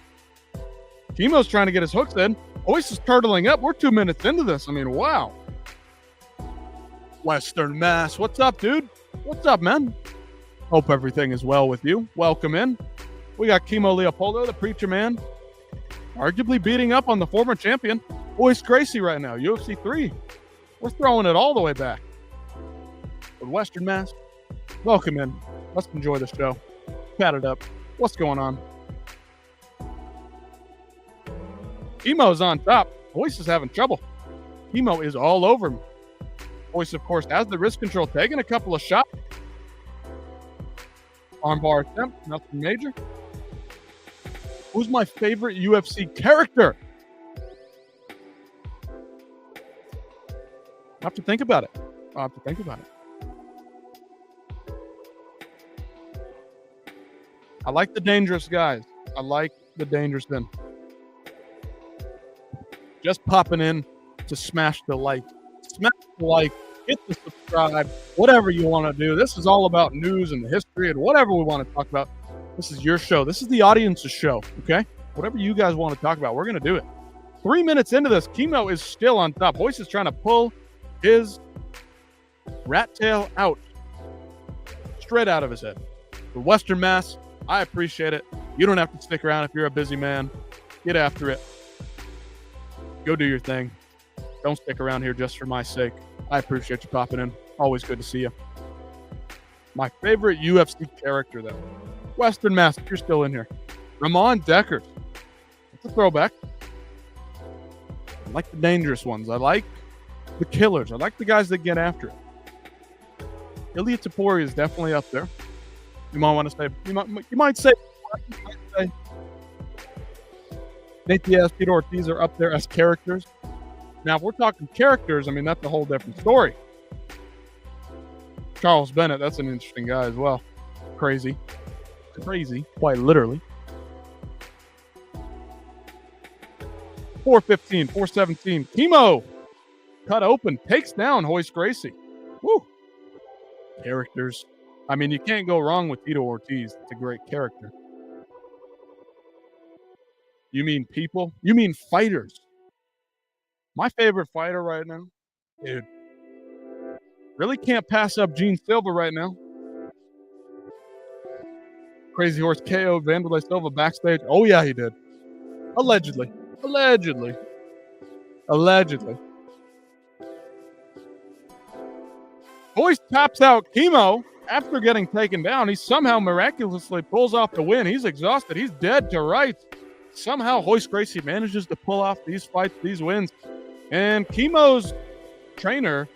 Kimo's trying to get his hooks in. Royce is turtling up. We're 2 minutes into this. I mean, wow. Western Mass. What's up, dude? What's up, man? Hope everything is well with you. Welcome in. We got Kimo Leopoldo, the preacher man, arguably beating up on the former champion, Royce Gracie right now, UFC 3. We're throwing it all the way back. With Western Mass, welcome in. Let's enjoy the show. Pat it up. What's going on? Kimo's on top. Royce is having trouble. Kimo is all over him. Royce, of course, has the wrist control, taking a couple of shots. Armbar attempt, nothing major. Who's my favorite UFC character? I have to think about it. I like the dangerous guys. I like the dangerous men. Just popping in to smash the like. Smash the like. Hit the subscribe. Whatever you want to do. This is all about news and the history and whatever we want to talk about. This is your show. This is the audience's show, okay? Whatever you guys want to talk about, we're going to do it. 3 minutes into this, Chemo is still on top. Royce is trying to pull his rat tail out. Straight out of his head. The Western Mass, I appreciate it. You don't have to stick around if you're a busy man. Get after it. Go do your thing. Don't stick around here just for my sake. I appreciate you popping in. Always good to see you. My favorite UFC character, though. Western Mass, if you're still in here. Ramon Deckers. It's a throwback. I like the dangerous ones. I like the killers. I like the guys that get after it. Ilya Topuria is definitely up there. You might want to say, you might say Nate Diaz, Peter Ortiz are up there as characters. Now, if we're talking characters, I mean, that's a whole different story. Charles Bennett, that's an interesting guy as well. Crazy, quite literally. 415, 417. Chemo cut open, takes down Royce Gracie. Woo! Characters. I mean, you can't go wrong with Tito Ortiz. It's a great character. You mean people? You mean fighters? My favorite fighter right now, dude. Really can't pass up Gene Silva right now. Crazy Horse KO Vanderlei Silva backstage. Oh, yeah, he did. Allegedly. Royce taps out Chemo after getting taken down. He somehow miraculously pulls off the win. He's exhausted. He's dead to rights. Somehow Royce Gracie manages to pull off these fights, these wins. And Chemo's trainer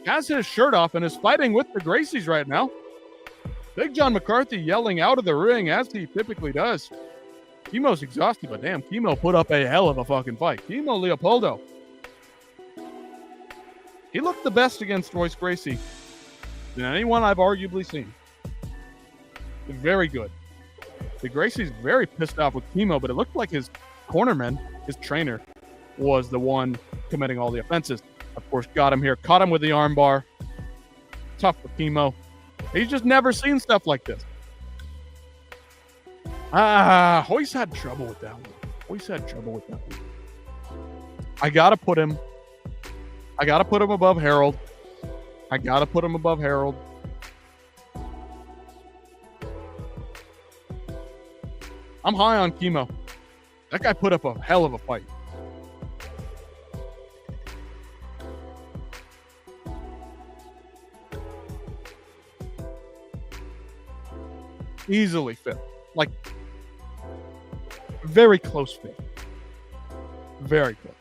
has his shirt off and is fighting with the Gracies right now. Big John McCarthy yelling out of the ring as he typically does. Chemo's exhausted, but damn, Chemo put up a hell of a fucking fight. Chemo Leopoldo. He looked the best against Royce Gracie than anyone I've arguably seen. Very good. The Gracie's very pissed off with Chemo, but it looked like his cornerman, his trainer, was the one committing all the offenses. Of course, got him here, caught him with the armbar. Tough for Chemo. He's just never seen stuff like this. Royce had trouble with that one. I gotta put him above Harold. I'm high on Chemo. That guy put up a hell of a fight. Easily fifth. Like, very close fifth. Very close.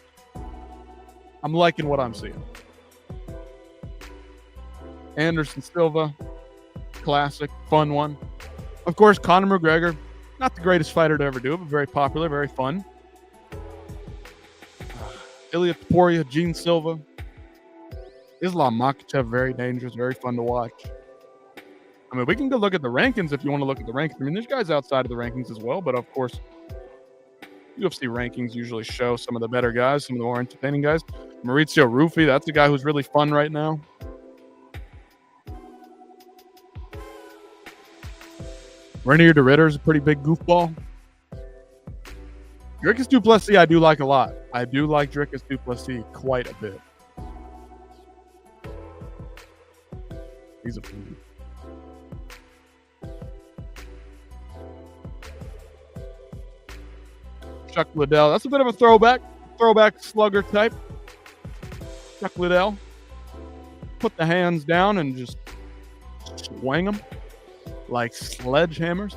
I'm liking what I'm seeing. Anderson Silva. Classic. Fun one. Of course, Conor McGregor. Not the greatest fighter to ever do it, but very popular, very fun. Ilya Topuria, Gene Silva. Islam Makhachev, very dangerous, very fun to watch. I mean, we can go look at the rankings if you want to look at the rankings. I mean, there's guys outside of the rankings as well, but of course, UFC rankings usually show some of the better guys, some of the more entertaining guys. Maurizio Ruffi, that's a guy who's really fun right now. Renier de Ridder is a pretty big goofball. Dricus du Plessis I do like a lot. I do like Dricus du Plessis quite a bit. He's a fool. Chuck Liddell. That's a bit of a throwback slugger type. Chuck Liddell. Put the hands down and just swing them like sledgehammers.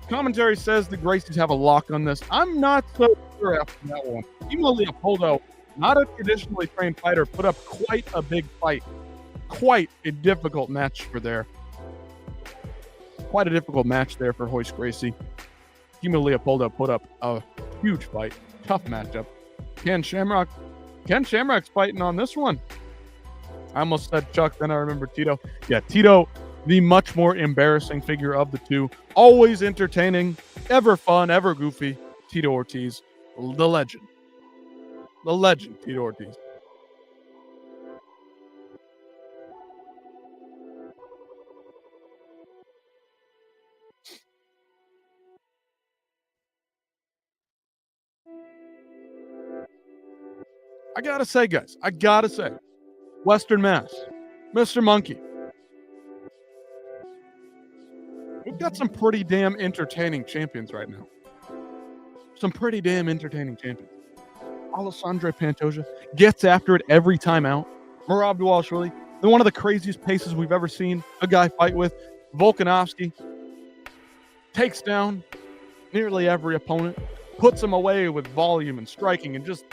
Commentary says the Gracies have a lock on this. I'm not so sure after that one. Chemo Leopoldo, not a traditionally trained fighter, put up quite a big fight. Quite a difficult match for there. Quite a difficult match there for Royce Gracie. Chemo Leopoldo put up a huge fight. Tough matchup. Can Shamrock Ken Shamrock's fighting on this one. I almost said Chuck, then I remember Tito. Yeah, Tito, the much more embarrassing figure of the two. Always entertaining, ever fun, ever goofy. Tito Ortiz, the legend. The legend, Tito Ortiz. I gotta say, guys, Western Mass, Mr. Monkey. We've got some pretty damn entertaining champions right now. Some pretty damn entertaining champions. Alessandro Pantoja gets after it every time out. Merab Dvalishvili, one of the craziest paces we've ever seen a guy fight with. Volkanovski takes down nearly every opponent, puts them away with volume and striking and just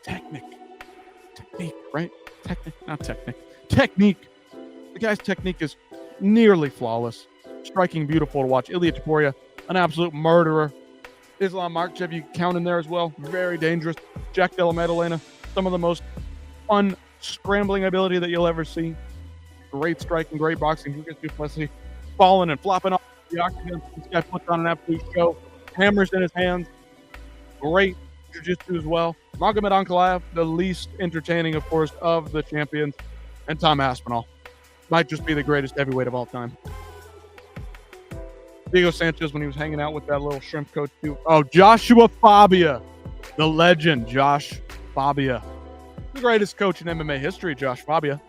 technique, right? Technique. The guy's technique is nearly flawless. Striking beautiful to watch. Ilya Taporia, an absolute murderer. Islam Makhachev, you count in there as well. Very dangerous. Jack Della Maddalena, some of the most fun scrambling ability that you'll ever see. Great striking, great boxing. Lucas Duplessis falling and flopping off the octagon. This guy puts on an absolute show. Hammers in his hands. Great jiu-jitsu as well. Magomed Ankalaev, the least entertaining, of course, of the champions. And Tom Aspinall might just be the greatest heavyweight of all time. Diego Sanchez, when he was hanging out with that little shrimp coach too. Oh, Joshua Fabia, the legend, Josh Fabia. The greatest coach in MMA history, Josh Fabia.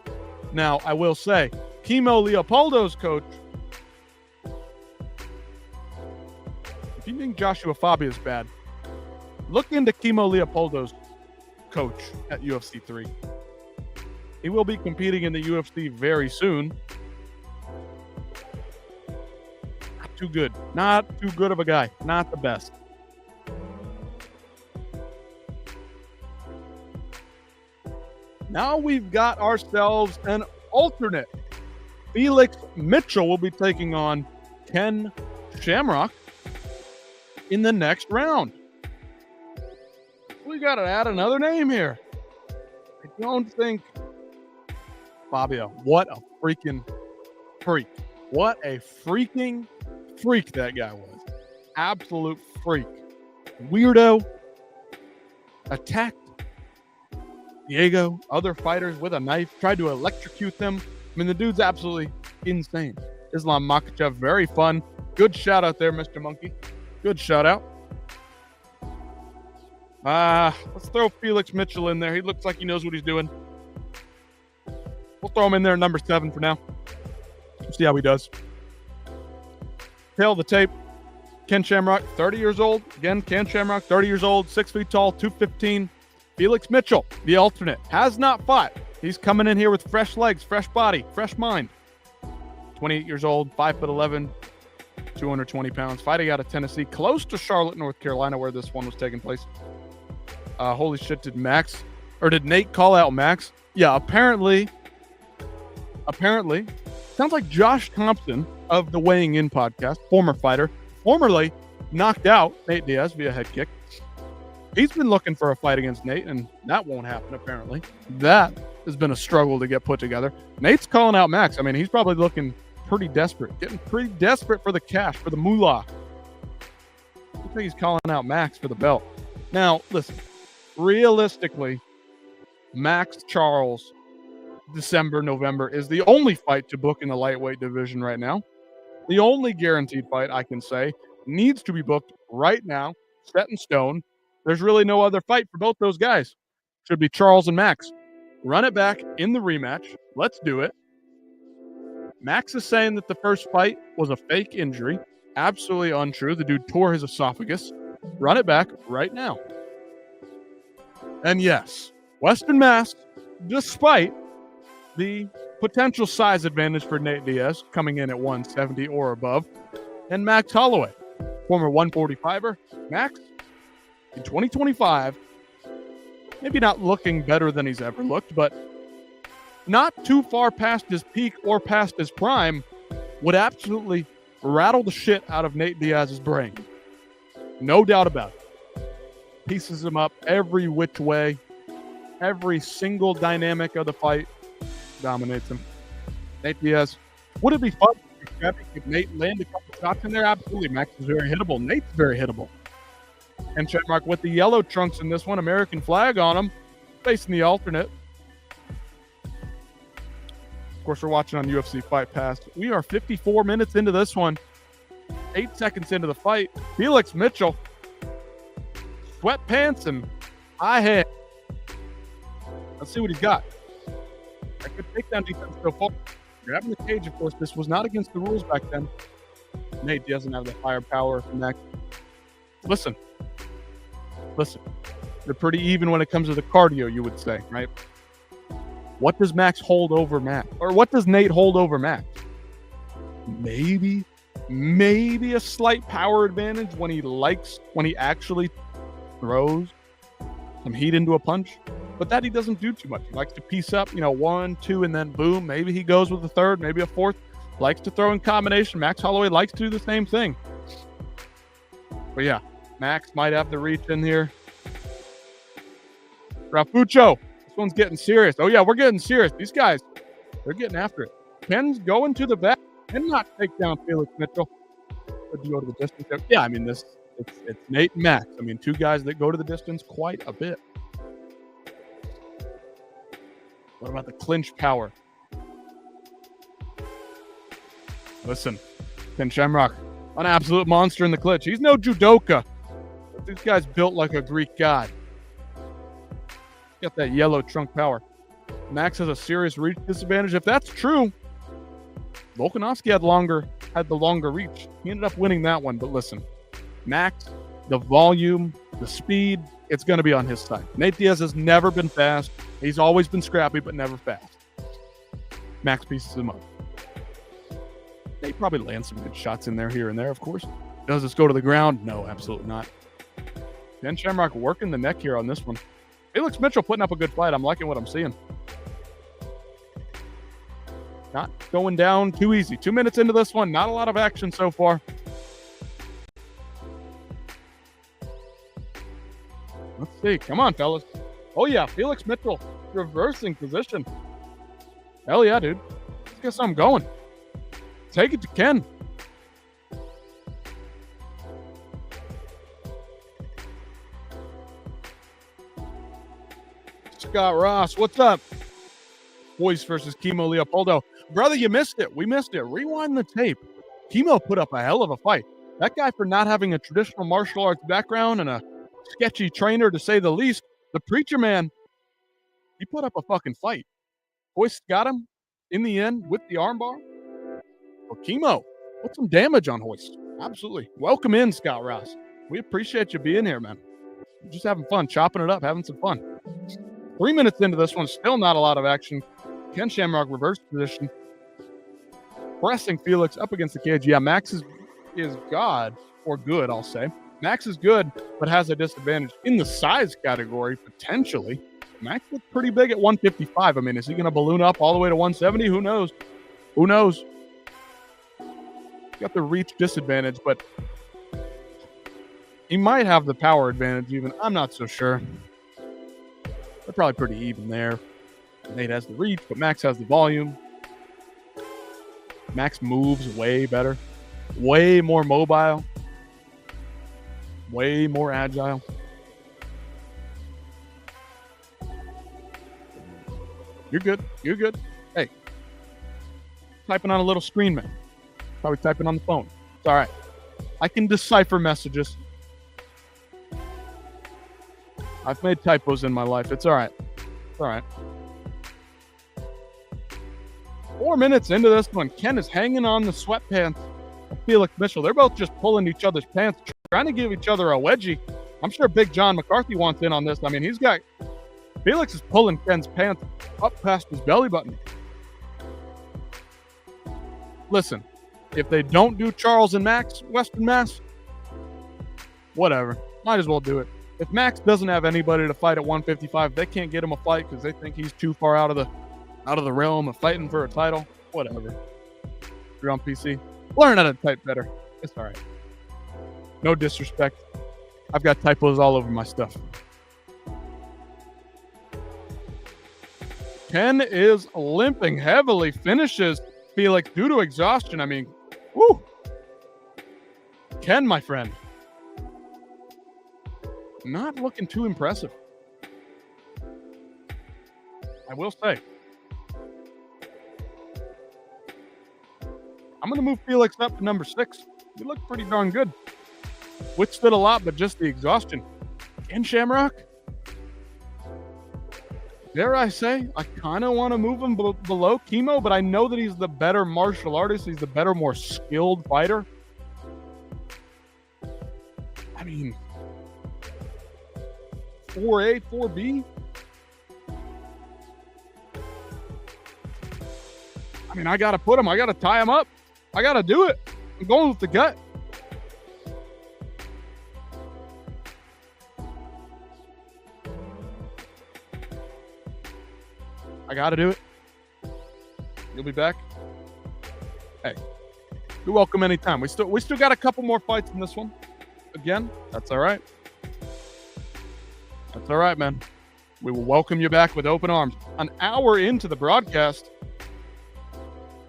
Now, I will say, Kimo Leopoldo's coach, if you think Joshua Fabia is bad, look into Kimo Leopoldo's coach at UFC 3. He will be competing in the UFC very soon. Too good. Not too good of a guy. Not the best. Now we've got ourselves an alternate. Felix Mitchell will be taking on Ken Shamrock in the next round. We got to add another name here. I don't think Fabio. What a freaking freak. What a freaking freak that guy was. Absolute freak. Weirdo. Attacked Diego, other fighters with a knife, tried to electrocute them. I mean, the dude's absolutely insane. Islam Makhachev, very fun. Good shout out there, Mr. Monkey. Good shout out. Let's throw Felix Mitchell in there. He looks like he knows what he's doing. We'll throw him in there, number 7 for now. See how he does. Tail of the tape. Ken Shamrock, 30 years old. Again, Ken Shamrock, 30 years old, 6 feet tall, 215. Felix Mitchell, the alternate, has not fought. He's coming in here with fresh legs, fresh body, fresh mind. 28 years old, 5'11", 220 pounds, fighting out of Tennessee, close to Charlotte, North Carolina, where this one was taking place. Holy shit, did Nate call out Max? Yeah, apparently, sounds like Josh Thompson of the Weighing In podcast, former fighter, formerly knocked out Nate Diaz via head kick. He's been looking for a fight against Nate, and that won't happen, apparently. That has been a struggle to get put together. Nate's calling out Max. I mean, he's probably looking pretty desperate, getting pretty desperate for the cash, for the moolah. I think he's calling out Max for the belt. Now, listen, realistically, Max Charles, December, November, is the only fight to book in the lightweight division right now. The only guaranteed fight, I can say, needs to be booked right now, set in stone. There's really no other fight for both those guys. Should be Charles and Max. Run it back in the rematch. Let's do it. Max is saying that the first fight was a fake injury. Absolutely untrue. The dude tore his esophagus. Run it back right now. And yes, Western Mass, despite the potential size advantage for Nate Diaz coming in at 170 or above, and Max Holloway, former 145er, Max in 2025, maybe not looking better than he's ever looked, but not too far past his peak or past his prime, would absolutely rattle the shit out of Nate Diaz's brain. No doubt about it. Pieces him up every which way. Every single dynamic of the fight dominates him. Nate Diaz. Would it be fun if Nate land a couple shots in there? Absolutely. Max is very hittable. Nate's very hittable. And Shamrock with the yellow trunks in this one, American flag on him, facing the alternate. Of course, we're watching on UFC Fight Pass. We are 54 minutes into this one. 8 seconds into the fight. Felix Mitchell, sweatpants and high hand. Let's see what he's got. I could take down defense so far. Grabbing the cage, of course, this was not against the rules back then. Nate doesn't have the firepower from that. Listen. They're pretty even when it comes to the cardio, you would say, right? What does Max hold over Max? Or what does Nate hold over Max? Maybe a slight power advantage when he actually throws some heat into a punch. But that he doesn't do too much. He likes to piece up, 1, 2, and then boom. Maybe he goes with a third, maybe a fourth. Likes to throw in combination. Max Holloway likes to do the same thing. But yeah, Max might have the reach in here. Rafuccio, this one's getting serious. Oh yeah, we're getting serious. These guys, they're getting after it. Ken's going to the back. Cannot take down Felix Mitchell. Could you go to the distance? Yeah, I mean, it's Nate and Max. I mean, two guys that go to the distance quite a bit. What about the clinch power? Listen, Ken Shamrock, an absolute monster in the clinch. He's no judoka. This guy's built like a Greek god. Got that yellow trunk power. Max has a serious reach disadvantage. If that's true, Volkanovski had the longer reach. He ended up winning that one. But listen, Max, the volume, the speed, it's going to be on his side. Nate Diaz has never been fast. He's always been scrappy, but never fast. Max pieces him up. They probably land some good shots in there, here and there, of course. Does this go to the ground? No, absolutely not. Ken Shamrock working the neck here on this one. Felix Mitchell putting up a good fight. I'm liking what I'm seeing. Not going down too easy. 2 minutes into this one. Not a lot of action so far. Let's see. Come on, fellas. Oh, yeah. Felix Mitchell reversing position. Hell yeah, dude. Let's get something going. Take it to Ken. Scott Ross, what's up? Royce versus Chemo Leopoldo. Brother, you missed it. We missed it. Rewind the tape. Chemo put up a hell of a fight. That guy, for not having a traditional martial arts background and a sketchy trainer, to say the least, the preacher man, he put up a fucking fight. Royce got him in the end with the armbar. Well, Chemo, put some damage on Royce. Absolutely. Welcome in, Scott Ross. We appreciate you being here, man. We're just having fun, chopping it up, having some fun. 3 minutes into this one, still not a lot of action. Ken Shamrock reverse position. Pressing Felix up against the cage. Yeah, Max is God, or good, I'll say. Max is good, but has a disadvantage in the size category, potentially. Max looks pretty big at 155. I mean, is he going to balloon up all the way to 170? Who knows? Who knows? Got the reach disadvantage, but he might have the power advantage even. I'm not so sure. They're probably pretty even there. Nate has the reach, but Max has the volume. Max moves way better. Way more mobile. Way more agile. You're good. You're good. Hey. Typing on a little screen, man. Probably typing on the phone. It's all right. I can decipher messages. I've made typos in my life. It's all right. It's all right. 4 minutes into this one, Ken is hanging on the sweatpants of Felix Mitchell. They're both just pulling each other's pants, trying to give each other a wedgie. I'm sure Big John McCarthy wants in on this. I mean, Felix is pulling Ken's pants up past his belly button. Listen, if they don't do Charles and Max, Western Mass, whatever. Might as well do it. If Max doesn't have anybody to fight at 155, they can't get him a fight because they think he's too far out of the realm of fighting for a title. Whatever. If you're on PC, learn how to type better. It's all right. No disrespect. I've got typos all over my stuff. Ken is limping heavily, finishes Felix due to exhaustion. I mean, woo. Ken, my friend, not looking too impressive, I will say. I'm going to move Felix up to number 6. He looked pretty darn good. Withstood a lot, but just the exhaustion. Ken Shamrock, dare I say, I kind of want to move him below Chemo, but I know that he's the better martial artist. He's the better, more skilled fighter. I mean, 4A, 4B. I mean, I got to put him. I got to tie him up. I got to do it. I'm going with the gut. I got to do it. You'll be back. Hey, you're welcome anytime. We still got a couple more fights in this one. Again, that's all right. That's all right, man. We will welcome you back with open arms. An hour into the broadcast,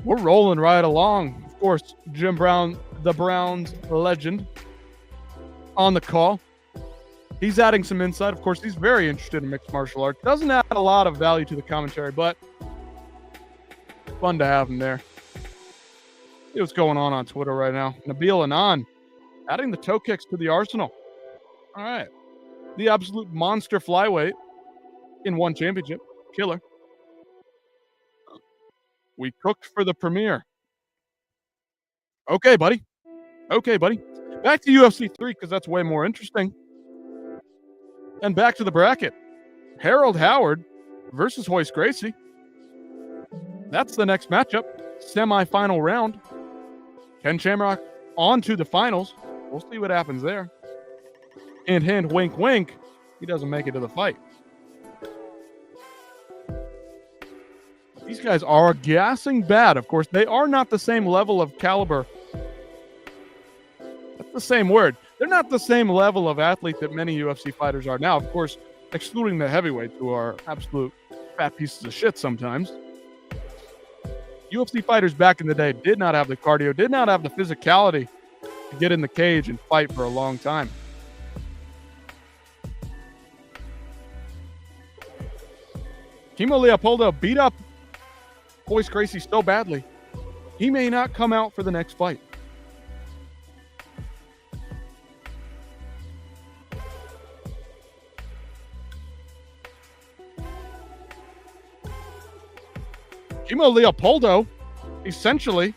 we're rolling right along. Of course, Jim Brown, the Browns legend, on the call. He's adding some insight. Of course, he's very interested in mixed martial arts. Doesn't add a lot of value to the commentary, but fun to have him there. See what's going on Twitter right now. Nabil Anan adding the toe kicks to the arsenal. All right. The absolute monster flyweight in one championship. Killer. We cooked for the premiere. Okay, buddy. Back to UFC 3 because that's way more interesting. And back to the bracket. Harold Howard versus Royce Gracie. That's the next matchup. Semi-final round. Ken Shamrock on to the finals. We'll see what happens there. Hint, hint, wink, wink. He doesn't make it to the fight. These guys are gassing bad. Of course, they are not the same level of caliber. That's the same word. They're not the same level of athlete that many UFC fighters are now. Of course, excluding the heavyweights who are absolute fat pieces of shit sometimes. UFC fighters back in the day did not have the cardio, did not have the physicality to get in the cage and fight for a long time. Kimo Leopoldo beat up Royce Gracie so badly, he may not come out for the next fight. Kimo Leopoldo, essentially,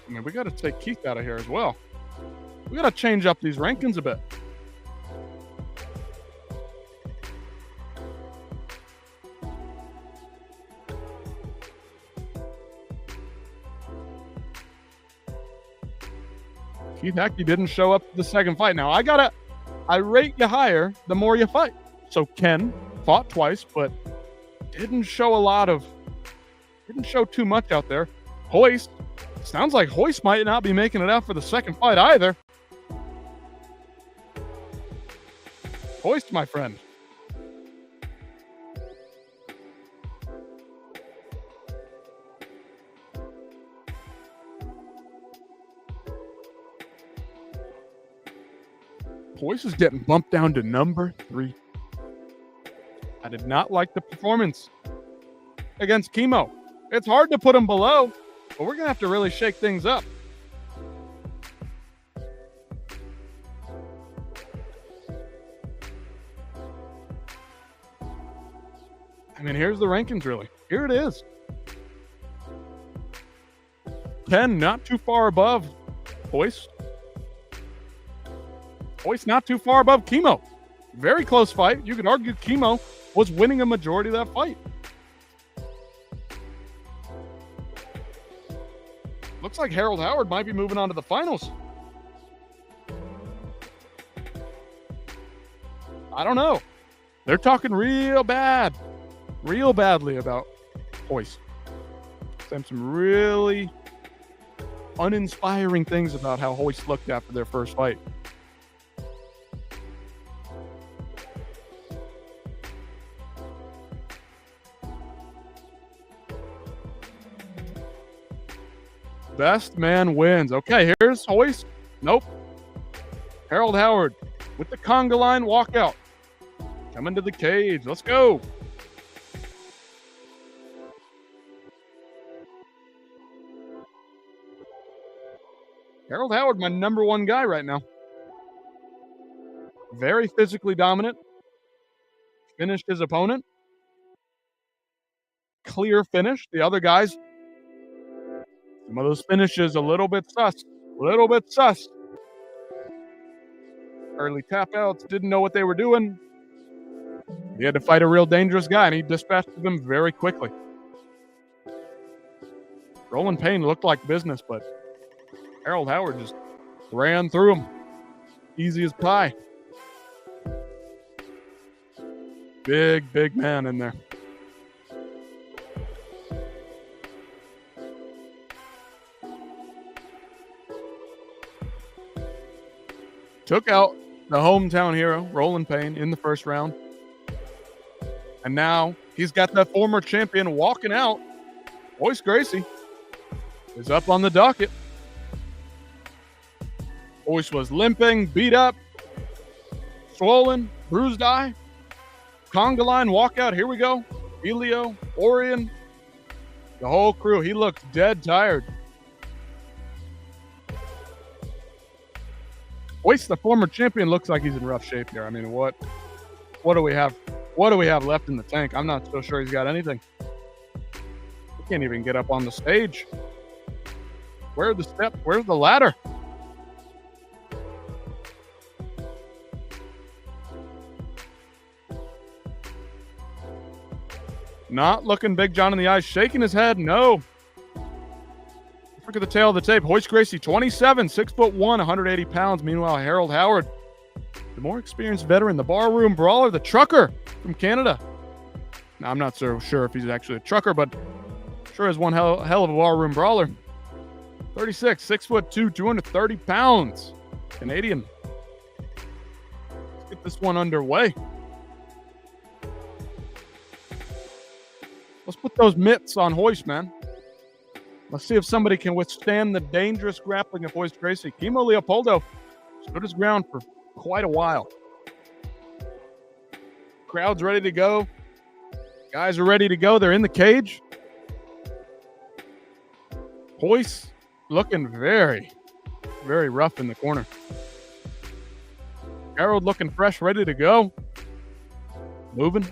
I mean, we got to take Keith out of here as well. We got to change up these rankings a bit. Keith Hackney didn't show up to the second fight. Now, I rate you higher the more you fight. So Ken fought twice, but didn't show too much out there. Royce, sounds like Royce might not be making it out for the second fight either. Royce, my friend. Royce is getting bumped down to number 3. I did not like the performance against Chemo. It's hard to put him below, but we're going to have to really shake things up. I mean, here's the rankings, really. Here it is. Ken, not too far above Royce. Royce, not too far above Chemo. Very close fight. You could argue Chemo was winning a majority of that fight. Looks like Harold Howard might be moving on to the finals. I don't know. They're talking real badly about Royce. Some really uninspiring things about how Royce looked after their first fight. Best man wins. Okay, here's Royce. Nope. Harold Howard with the conga line walkout. Coming to the cage. Let's go. Harold Howard, my number one guy right now. Very physically dominant. Finished his opponent. Clear finish. The other guys, some of those finishes a little bit sus. Early tap outs, didn't know what they were doing. He had to fight a real dangerous guy, and he dispatched them very quickly. Roland Payne looked like business, but Harold Howard just ran through him. Easy as pie. Big man in there. Took out the hometown hero, Roland Payne, in the first round. And now he's got that former champion walking out. Royce Gracie is up on the docket. Royce was limping, beat up, swollen, bruised eye. Conga line walkout. Here we go. Elio, Orion, the whole crew. He looks dead tired. Royce, the former champion, looks like he's in rough shape here. I mean, what do we have? What do we have left in the tank? I'm not so sure he's got anything. He can't even get up on the stage. Where are the steps? Where's the ladder? Not looking Big John in the eyes, shaking his head. No. Look at the tail of the tape. Royce Gracie, 27, 6'1", 180 pounds. Meanwhile, Harold Howard, the more experienced veteran, the barroom brawler, the trucker from Canada. Now, I'm not so sure if he's actually a trucker, but sure is one hell of a barroom brawler. 36, 6'2", 230 pounds. Canadian. Let's get this one underway. Let's put those mitts on Royce, man. Let's see if somebody can withstand the dangerous grappling of Royce Gracie. Kimo Leopoldo stood his ground for quite a while. Crowd's ready to go. Guys are ready to go. They're in the cage. Royce looking very rough in the corner. Harold looking fresh, ready to go. Moving,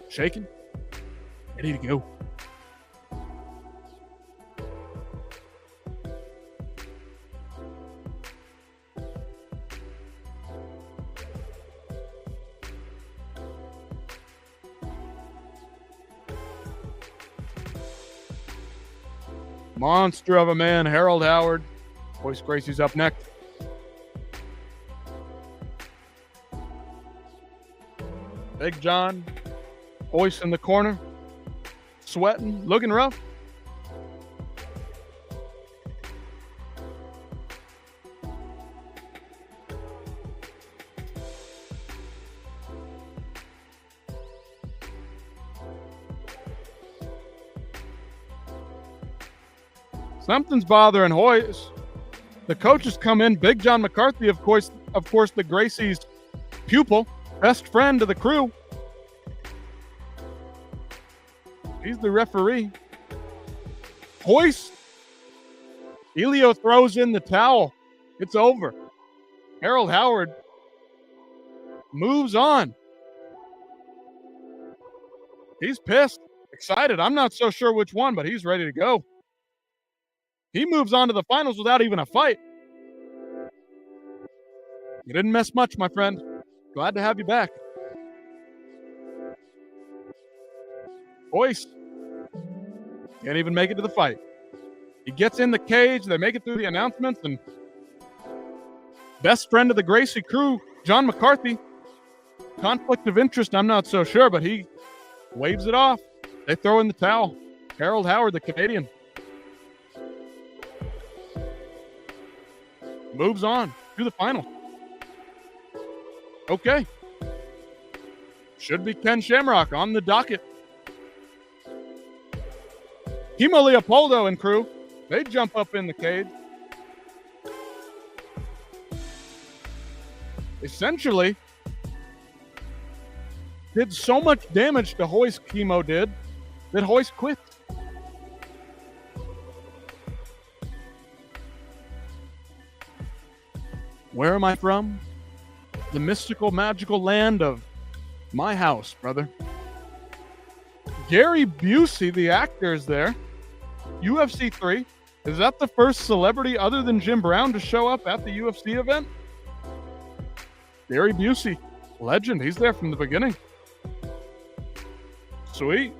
shaking, ready to go. Monster of a man, Harold Howard. Royce Gracie's up next. Big John, Royce in the corner, sweating, looking rough. Something's bothering Royce. The coaches come in. Big John McCarthy, of course, the Gracie's pupil, best friend of the crew. He's the referee. Royce. Elio throws in the towel. It's over. Harold Howard moves on. He's pissed, excited. I'm not so sure which one, but he's ready to go. He moves on to the finals without even a fight. You didn't miss much, my friend. Glad to have you back. Royce can't even make it to the fight. He gets in the cage. They make it through the announcements, and best friend of the Gracie crew, John McCarthy. Conflict of interest, I'm not so sure, but he waves it off. They throw in the towel. Harold Howard, the Canadian. moves on to the final. Okay. Should be Ken Shamrock on the docket. Kimo Leopoldo and crew, they jump up in the cage. Essentially, did so much damage to Royce, Kimo did, that Royce quit. Where am I from? The mystical, magical land of my house, brother. Gary Busey, the actor, is there. UFC 3. Is that the first celebrity other than Jim Brown to show up at the UFC event? Gary Busey, legend. He's there from the beginning. Sweet.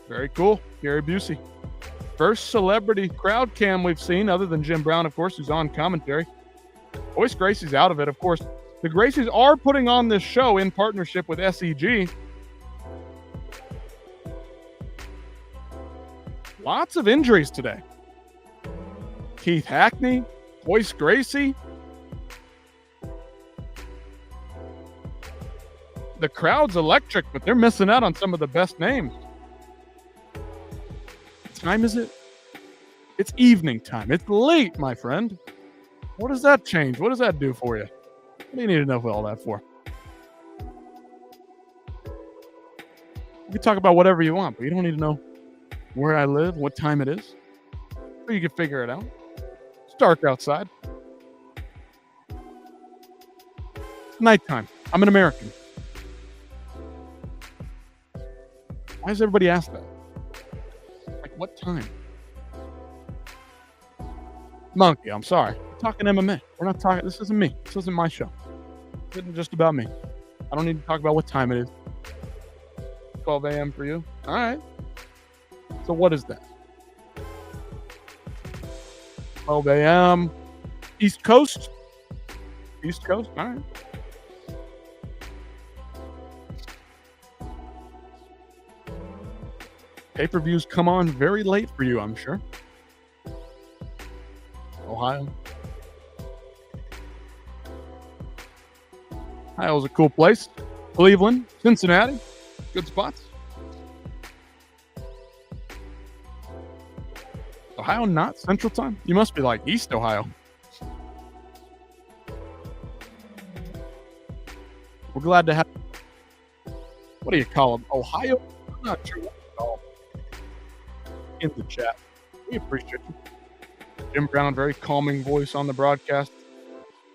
Very cool. Gary Busey. First celebrity crowd cam we've seen, other than Jim Brown, of course, who's on commentary. Royce Gracie's out of it, of course. The Gracies are putting on this show in partnership with SEG. Lots of injuries today. Keith Hackney, Royce Gracie. The crowd's electric, but they're missing out on some of the best names. What time is it? It's evening time. It's late, my friend. What does that change? What does that do for you? What do you need to know all that for? You can talk about whatever you want, but you don't need to know where I live, what time it is. Or you can figure it out. It's dark outside. It's nighttime. I'm an American. Why does everybody ask that? Like, what time? Monkey, I'm sorry. We're talking MMA. We're not talking. This isn't me. This isn't my show. This isn't just about me. I don't need to talk about what time it is. 12 a.m. for you. All right. So what is that? 12 a.m. East Coast? East Coast? All right. Pay-per-views come on very late for you, I'm sure. Ohio. Ohio's a cool place. Cleveland, Cincinnati, good spots. Ohio not Central Time? You must be like East Ohio. We're glad to have. What do you call them? Ohio? I'm not sure what to call them. In the chat. We appreciate you. Jim Brown, very calming voice on the broadcast.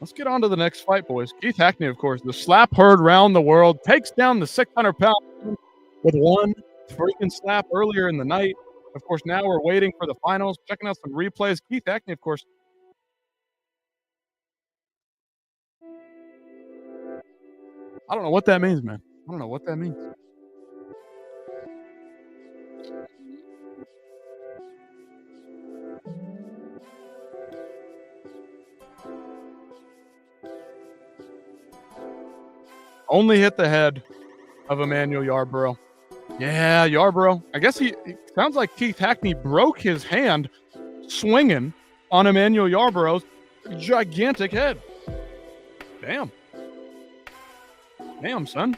Let's get on to the next fight, boys. Keith Hackney, of course, the slap heard round the world, takes down the 600-pound with one freaking slap earlier in the night. Of course, now we're waiting for the finals, checking out some replays. Keith Hackney, of course. I don't know what that means, man. I don't know what that means. Only hit the head of Emmanuel Yarborough. Yeah, Yarborough. I guess he sounds like Keith Hackney broke his hand swinging on Emmanuel Yarborough's gigantic head. Damn. Damn, son.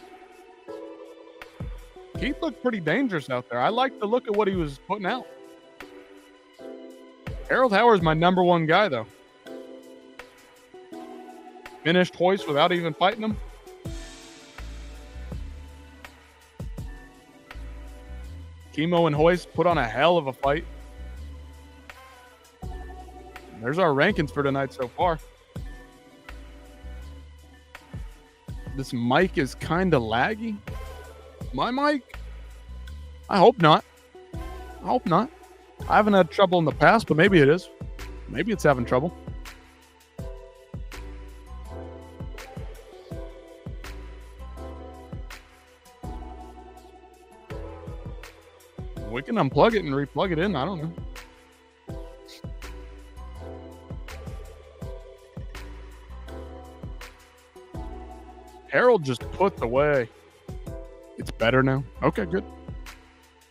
Keith looked pretty dangerous out there. I like the look at what he was putting out. Harold Howard's my number one guy, though. Finished Royce without even fighting him. Kimo and Royce put on a hell of a fight. There's our rankings for tonight so far. This mic is kind of laggy. My mic? I hope not. I hope not. I haven't had trouble in the past, but maybe it is. Maybe it's having trouble. We can unplug it and replug it in. I don't know. Harold just put away. It's better now. Okay, good.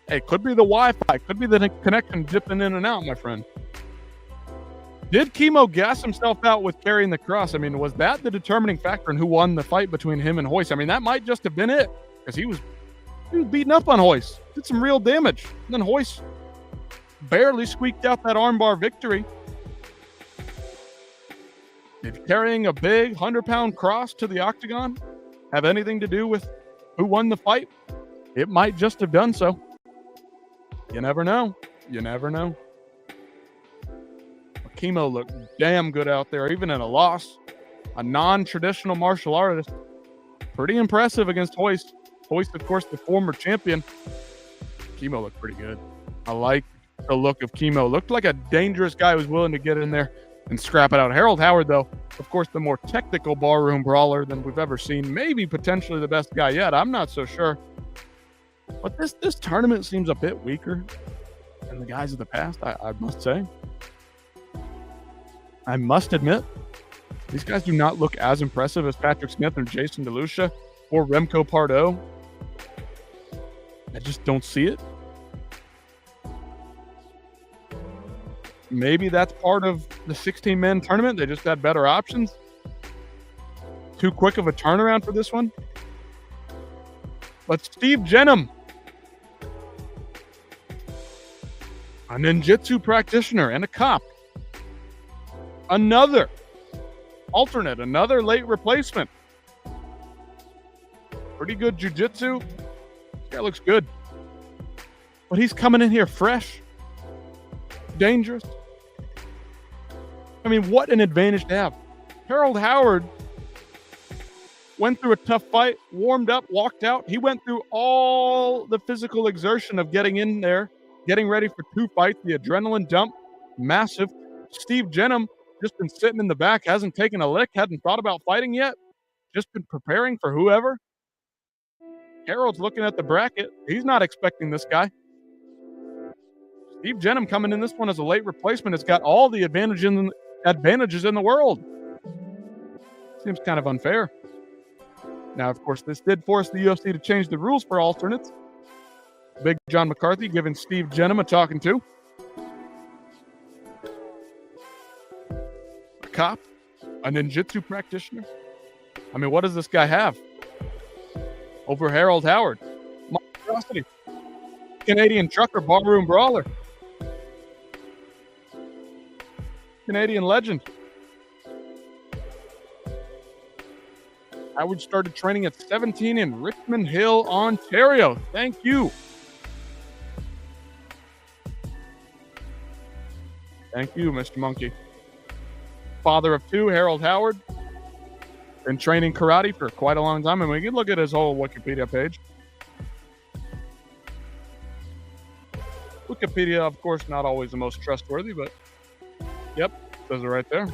Hey, could be the Wi-Fi. Could be the connection dipping in and out, my friend. Did Chemo gas himself out with carrying the cross? I mean, was that the determining factor in who won the fight between him and Royce? I mean, that might just have been it, because he was beating up on Royce, did some real damage. And then Royce barely squeaked out that armbar victory. Did carrying a big 100-pound cross to the octagon have anything to do with who won the fight? It might just have done so. You never know. You never know. Chemo looked damn good out there, even in a loss. A non-traditional martial artist. Pretty impressive against Royce. Royce, of course, the former champion. Chemo looked pretty good. I like the look of Chemo. Looked like a dangerous guy who was willing to get in there and scrap it out. Harold Howard, though, of course, the more technical barroom brawler than we've ever seen. Maybe potentially the best guy yet. I'm not so sure. But this tournament seems a bit weaker than the guys of the past, I must say. I must admit, these guys do not look as impressive as Patrick Smith and Jason DeLucia or Remco Pardo. I just don't see it. Maybe that's part of the 16-man tournament. They just had better options. Too quick of a turnaround for this one. But Steve Jenham, a ninjutsu practitioner and a cop, another alternate, another late replacement. Pretty good jiu-jitsu. This guy looks good. But he's coming in here fresh, dangerous. I mean, what an advantage to have. Harold Howard went through a tough fight, warmed up, walked out. He went through all the physical exertion of getting in there, getting ready for 2 fights, the adrenaline dump, massive. Steve Jenham just been sitting in the back, hasn't taken a lick, hadn't thought about fighting yet, just been preparing for whoever. Harold's looking at the bracket. He's not expecting this guy. Steve Jenham coming in this one as a late replacement has got all the advantages in the world. Seems kind of unfair. Now, of course, this did force the UFC to change the rules for alternates. Big John McCarthy giving Steve Jenham a talking to. A cop, a ninjutsu practitioner. I mean, what does this guy have over Harold Howard? Monstrosity. Canadian trucker, barroom brawler. Canadian legend. Howard started training at 17 in Richmond Hill, Ontario. Thank you. Thank you, Mr. Monkey. Father of 2, Harold Howard. Been training karate for quite a long time. And we can look at his whole Wikipedia page. Wikipedia, of course, not always the most trustworthy, but yep, says it right there.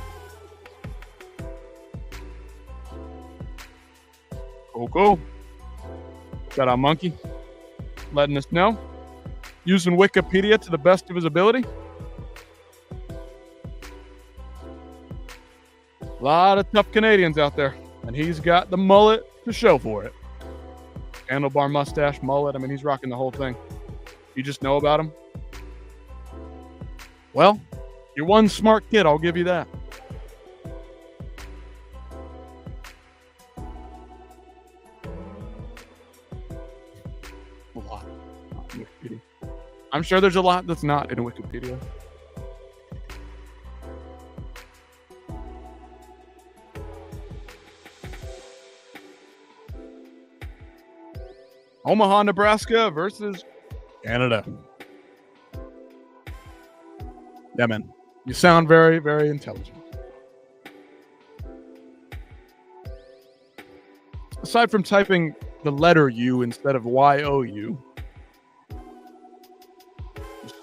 Cool. Shout out Monkey, letting us know. Using Wikipedia to the best of his ability. A lot of tough Canadians out there, and he's got the mullet to show for it. Handlebar mustache, mullet. I mean, he's rocking the whole thing. You just know about him? Well, you're one smart kid, I'll give you that. A lot. Not in Wikipedia. I'm sure there's a lot that's not in Wikipedia. Omaha, Nebraska versus Canada. Yeah, man. You sound very, very intelligent. Aside from typing the letter U instead of Y-O-U, you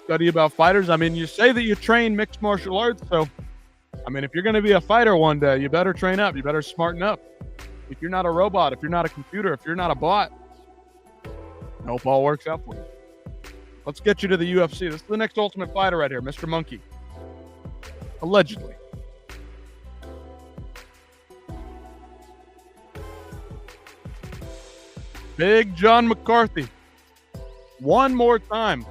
study about fighters. I mean, you say that you train mixed martial arts, so, I mean, if you're going to be a fighter one day, you better train up. You better smarten up. If you're not a robot, if you're not a computer, if you're not a bot, I hope all works out for you. Let's get you to the UFC. This is the next Ultimate Fighter right here, Mr. Monkey. Allegedly. Big John McCarthy. One more time.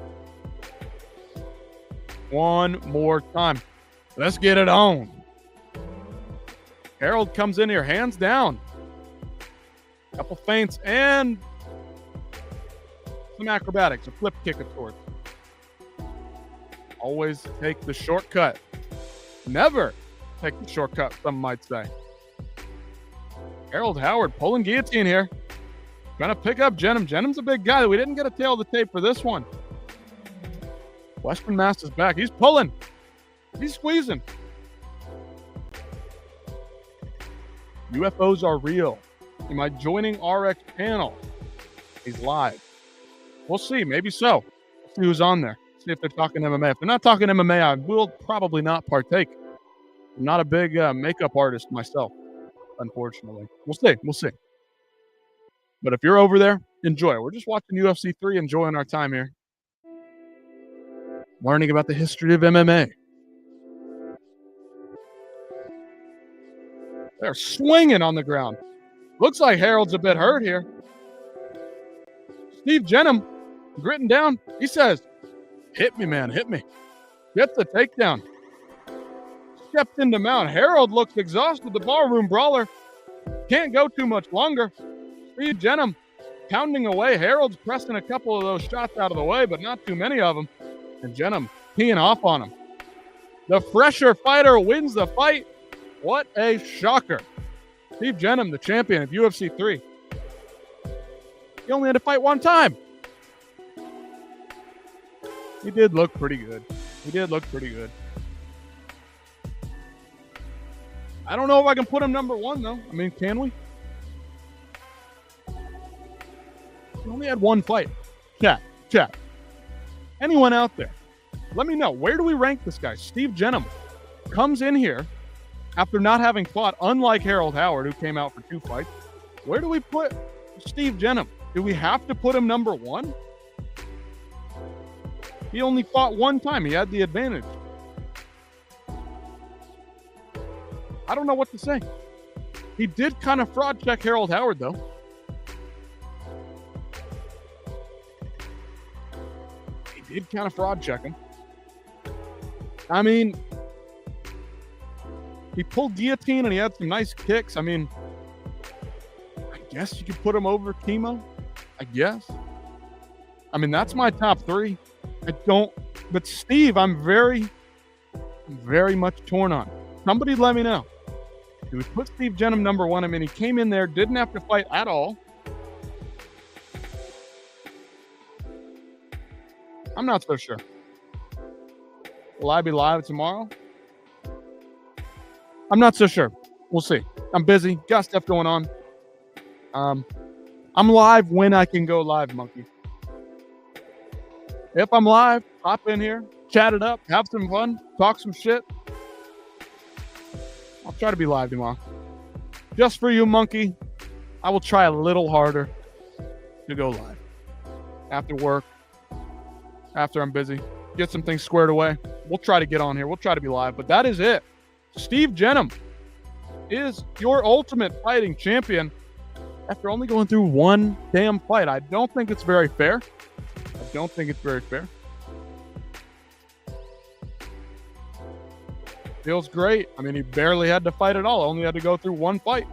The Let's get it on. Harold comes in here, hands down. Couple feints and some acrobatics, a flip kick of sorts. Always take the shortcut. Never take the shortcut, some might say. Harold Howard pulling guillotine here. Gonna pick up Jenham. Jenham's a big guy. We didn't get a tail of the tape for this one. Western Mass is back. He's pulling. He's squeezing. UFOs are real. Am I joining RX panel? He's live. We'll see. Maybe so. Let's see who's on there. See if they're talking MMA. If they're not talking MMA, I will probably not partake. I'm not a big makeup artist myself, unfortunately. We'll see. We'll see. But if you're over there, enjoy. We're just watching UFC 3, enjoying our time here. Learning about the history of MMA. They're swinging on the ground. Looks like Harold's a bit hurt here. Steve Jenham gritting down. He says, hit me, man, hit me. Get the takedown. Stepped into mount. Harold looks exhausted. The ballroom brawler can't go too much longer. Steve Jenham pounding away. Harold's pressing a couple of those shots out of the way, but not too many of them. And Jenham peeing off on him. The fresher fighter wins the fight. What a shocker. Steve Jenham, the champion of UFC 3. He only had to fight one time. He did look pretty good. He did look pretty good. I don't know if I can put him number one, though. I mean, can we? He only had one fight. Chat. Anyone out there, let me know. Where do we rank this guy? Steve Jenham comes in here after not having fought, unlike Harold Howard, who came out for 2 fights. Where do we put Steve Jenham? Do we have to put him number one? He only fought one time. He had the advantage. I don't know what to say. He did kind of fraud check Harold Howard, though. He did kind of fraud check him. I mean, he pulled guillotine and he had some nice kicks. I mean, I guess you could put him over Chemo. I guess. I mean, that's my top 3. But Steve, I'm very much torn on. Somebody let me know. Do we put Steve Jenham number one? I mean, he came in there, didn't have to fight at all. I'm not so sure. Will I be live tomorrow? I'm not so sure. We'll see. I'm busy. Got stuff going on. I'm live when I can go live, Monkey. If I'm live, hop in here, chat it up, have some fun, talk some shit. I'll try to be live tomorrow. Just for you, Monkey, I will try a little harder to go live. After work, after I'm busy, get some things squared away. We'll try to get on here. We'll try to be live. But that is it. Steve Jenham is your ultimate fighting champion after only going through one damn fight. I don't think it's very fair. Feels great. I mean, he barely had to fight at all. Only had to go through one fight.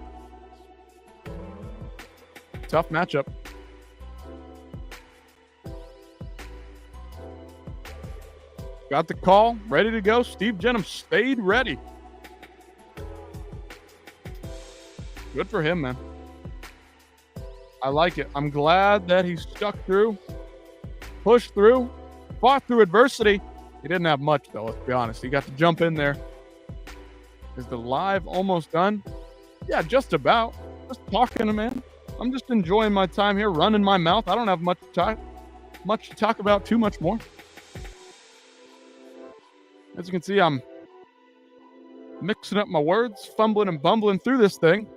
Tough matchup. Got the call, ready to go. Steve Jenham stayed ready. Good for him, man. I like it. I'm glad that he stuck through, pushed through, fought through adversity. He didn't have much, though, let's be honest. He got to jump in there. Is the live almost done? Yeah, just about. Just talking, man. I'm just enjoying my time here, running my mouth. I don't have much to talk about too much more. As you can see, I'm mixing up my words, fumbling and bumbling through this thing.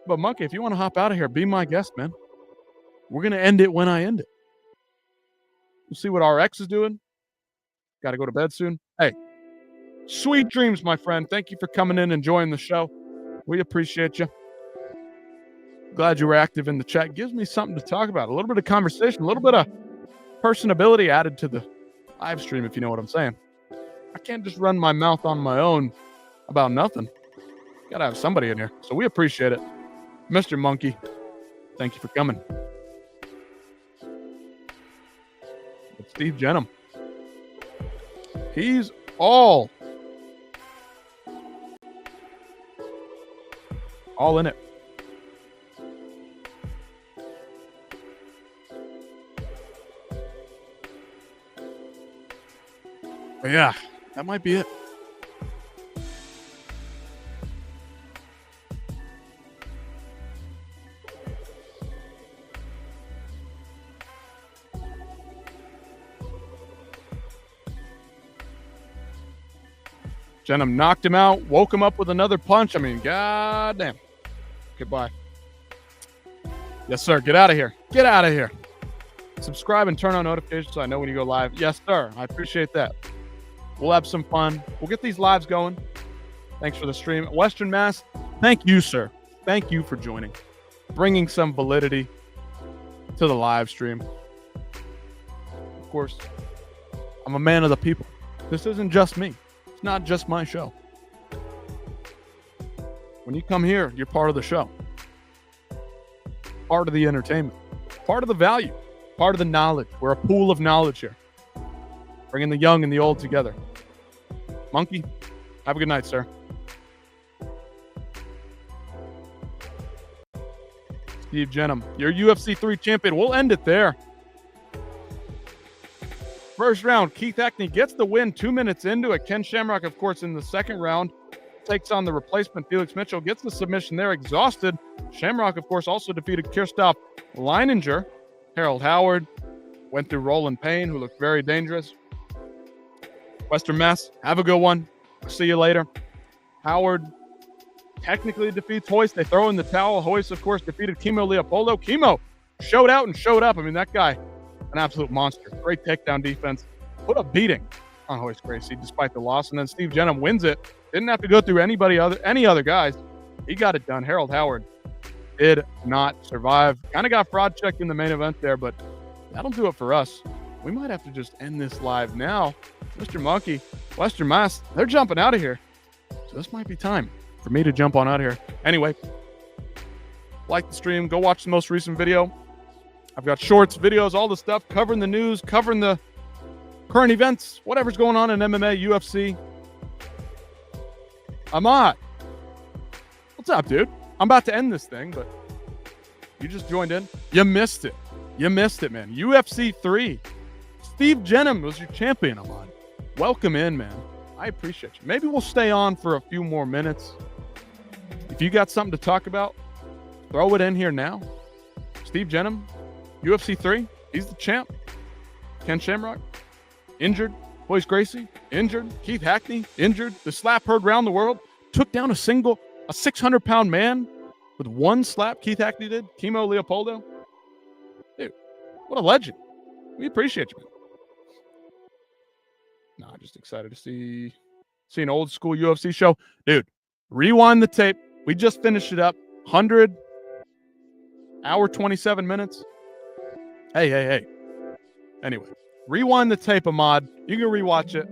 But Monkey, if you want to hop out of here, be my guest, man. We're going to end it when I end it. We'll see what RX is doing. Got to go to bed soon. Hey, sweet dreams, my friend. Thank you for coming in and enjoying the show. We appreciate you. Glad you were active in the chat. It gives me something to talk about. A little bit of conversation, a little bit of personability added to the live stream, if you know what I'm saying. I can't just run my mouth on my own about nothing. Gotta have somebody in here. So we appreciate it. Mr. Monkey, thank you for coming. It's Steve Jenham. He's all in it. But yeah, that might be it. Jenham knocked him out, woke him up with another punch. I mean, goddamn. Goodbye. Yes, sir. Get out of here. Get out of here. Subscribe and turn on notifications so I know when you go live. Yes, sir. I appreciate that. We'll have some fun. We'll get these lives going. Thanks for the stream. Western Mass, thank you, sir. Thank you for joining, bringing some validity to the live stream. Of course, I'm a man of the people. This isn't just me. It's not just my show. When you come here, you're part of the show, part of the entertainment, part of the value, part of the knowledge. We're a pool of knowledge here, bringing the young and the old together. Monkey, have a good night, sir. Steve Jenham, your UFC 3 champion. We'll end it there. First round, Keith Hackney gets the win 2 minutes into it. Ken Shamrock, of course, in the second round, takes on the replacement. Felix Mitchell gets the submission there, exhausted. Shamrock, of course, also defeated Kirstoff Leininger. Harold Howard went through Roland Payne, who looked very dangerous. Western Mass, have a good one. See you later. Howard technically defeats Royce. They throw in the towel. Royce, of course, defeated Kimo Leopoldo. Kimo showed out and showed up. I mean, that guy, an absolute monster. Great takedown defense. Put a beating on Royce Gracie despite the loss. And then Steve Jenham wins it. Didn't have to go through any other guys. He got it done. Harold Howard did not survive. Kind of got fraud checked in the main event there, but that'll do it for us. We might have to just end this live now. Mr. Monkey, Western Mass, they're jumping out of here. So this might be time for me to jump on out of here. Anyway, like the stream, go watch the most recent video. I've got shorts, videos, all the stuff, covering the news, covering the current events, whatever's going on in MMA, UFC. Ahmad, what's up, dude? I'm about to end this thing, but you just joined in. You missed it. You missed it, man. UFC 3. Steve Jenham was your champion, Ahmad. Welcome in, man. I appreciate you. Maybe we'll stay on for a few more minutes. If you got something to talk about, throw it in here now. Steve Jenham, UFC 3. He's the champ. Ken Shamrock, injured. Royce Gracie, injured. Keith Hackney, injured. The slap heard round the world. Took down a 600-pound man with one slap. Keith Hackney did. Kimo Leopoldo. Dude, what a legend. We appreciate you, man. Nah, just excited to see an old school UFC show. Dude, rewind the tape. We just finished it up. 100 hour, 27 minutes. Hey. Anyway, rewind the tape, Ahmad. You can rewatch it.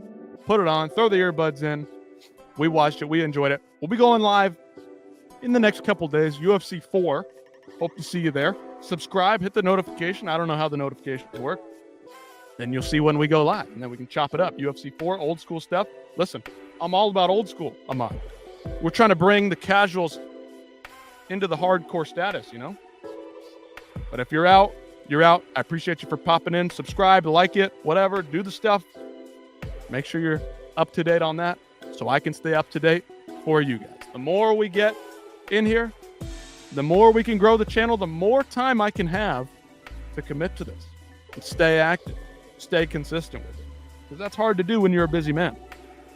Put it on. Throw the earbuds in. We watched it. We enjoyed it. We'll be going live in the next couple days. UFC 4. Hope to see you there. Subscribe. Hit the notification. I don't know how the notifications work. Then you'll see when we go live, and then we can chop it up. UFC 4, old school stuff. Listen, I'm all about old school, Ahmad. We're trying to bring the casuals into the hardcore status, you know? But if you're out, you're out. I appreciate you for popping in. Subscribe, like it, whatever. Do the stuff. Make sure you're up to date on that so I can stay up to date for you guys. The more we get in here, the more we can grow the channel, the more time I can have to commit to this and stay active. Stay consistent with it, because that's hard to do when you're a busy man.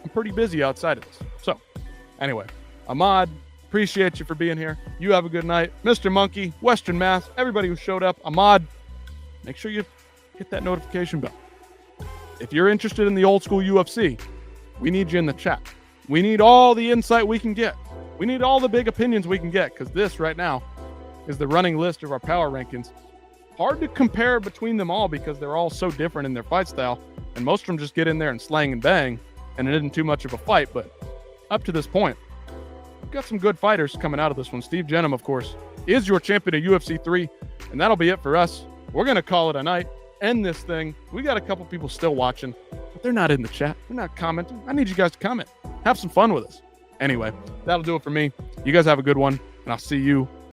I'm pretty busy outside of this. So anyway, Ahmad, appreciate you for being here. You have a good night. Mr. Monkey, Western Mass, everybody who showed up. Ahmad, make sure you hit that notification bell. If you're interested in the old school UFC, we need you in the chat. We need all the insight we can get. We need all the big opinions we can get, because this right now is the running list of our power rankings. Hard to compare between them all because they're all so different in their fight style, and most of them just get in there and slang and bang. and it isn't too much of a fight, but up to this point, we've got some good fighters coming out of this one. Steve Jenham, of course, is your champion of UFC 3, and that'll be it for us. We're going to call it a night, end this thing. We got a couple people still watching, but they're not in the chat. They're not commenting. I need you guys to comment. Have some fun with us. Anyway, that'll do it for me. You guys have a good one, and I'll see you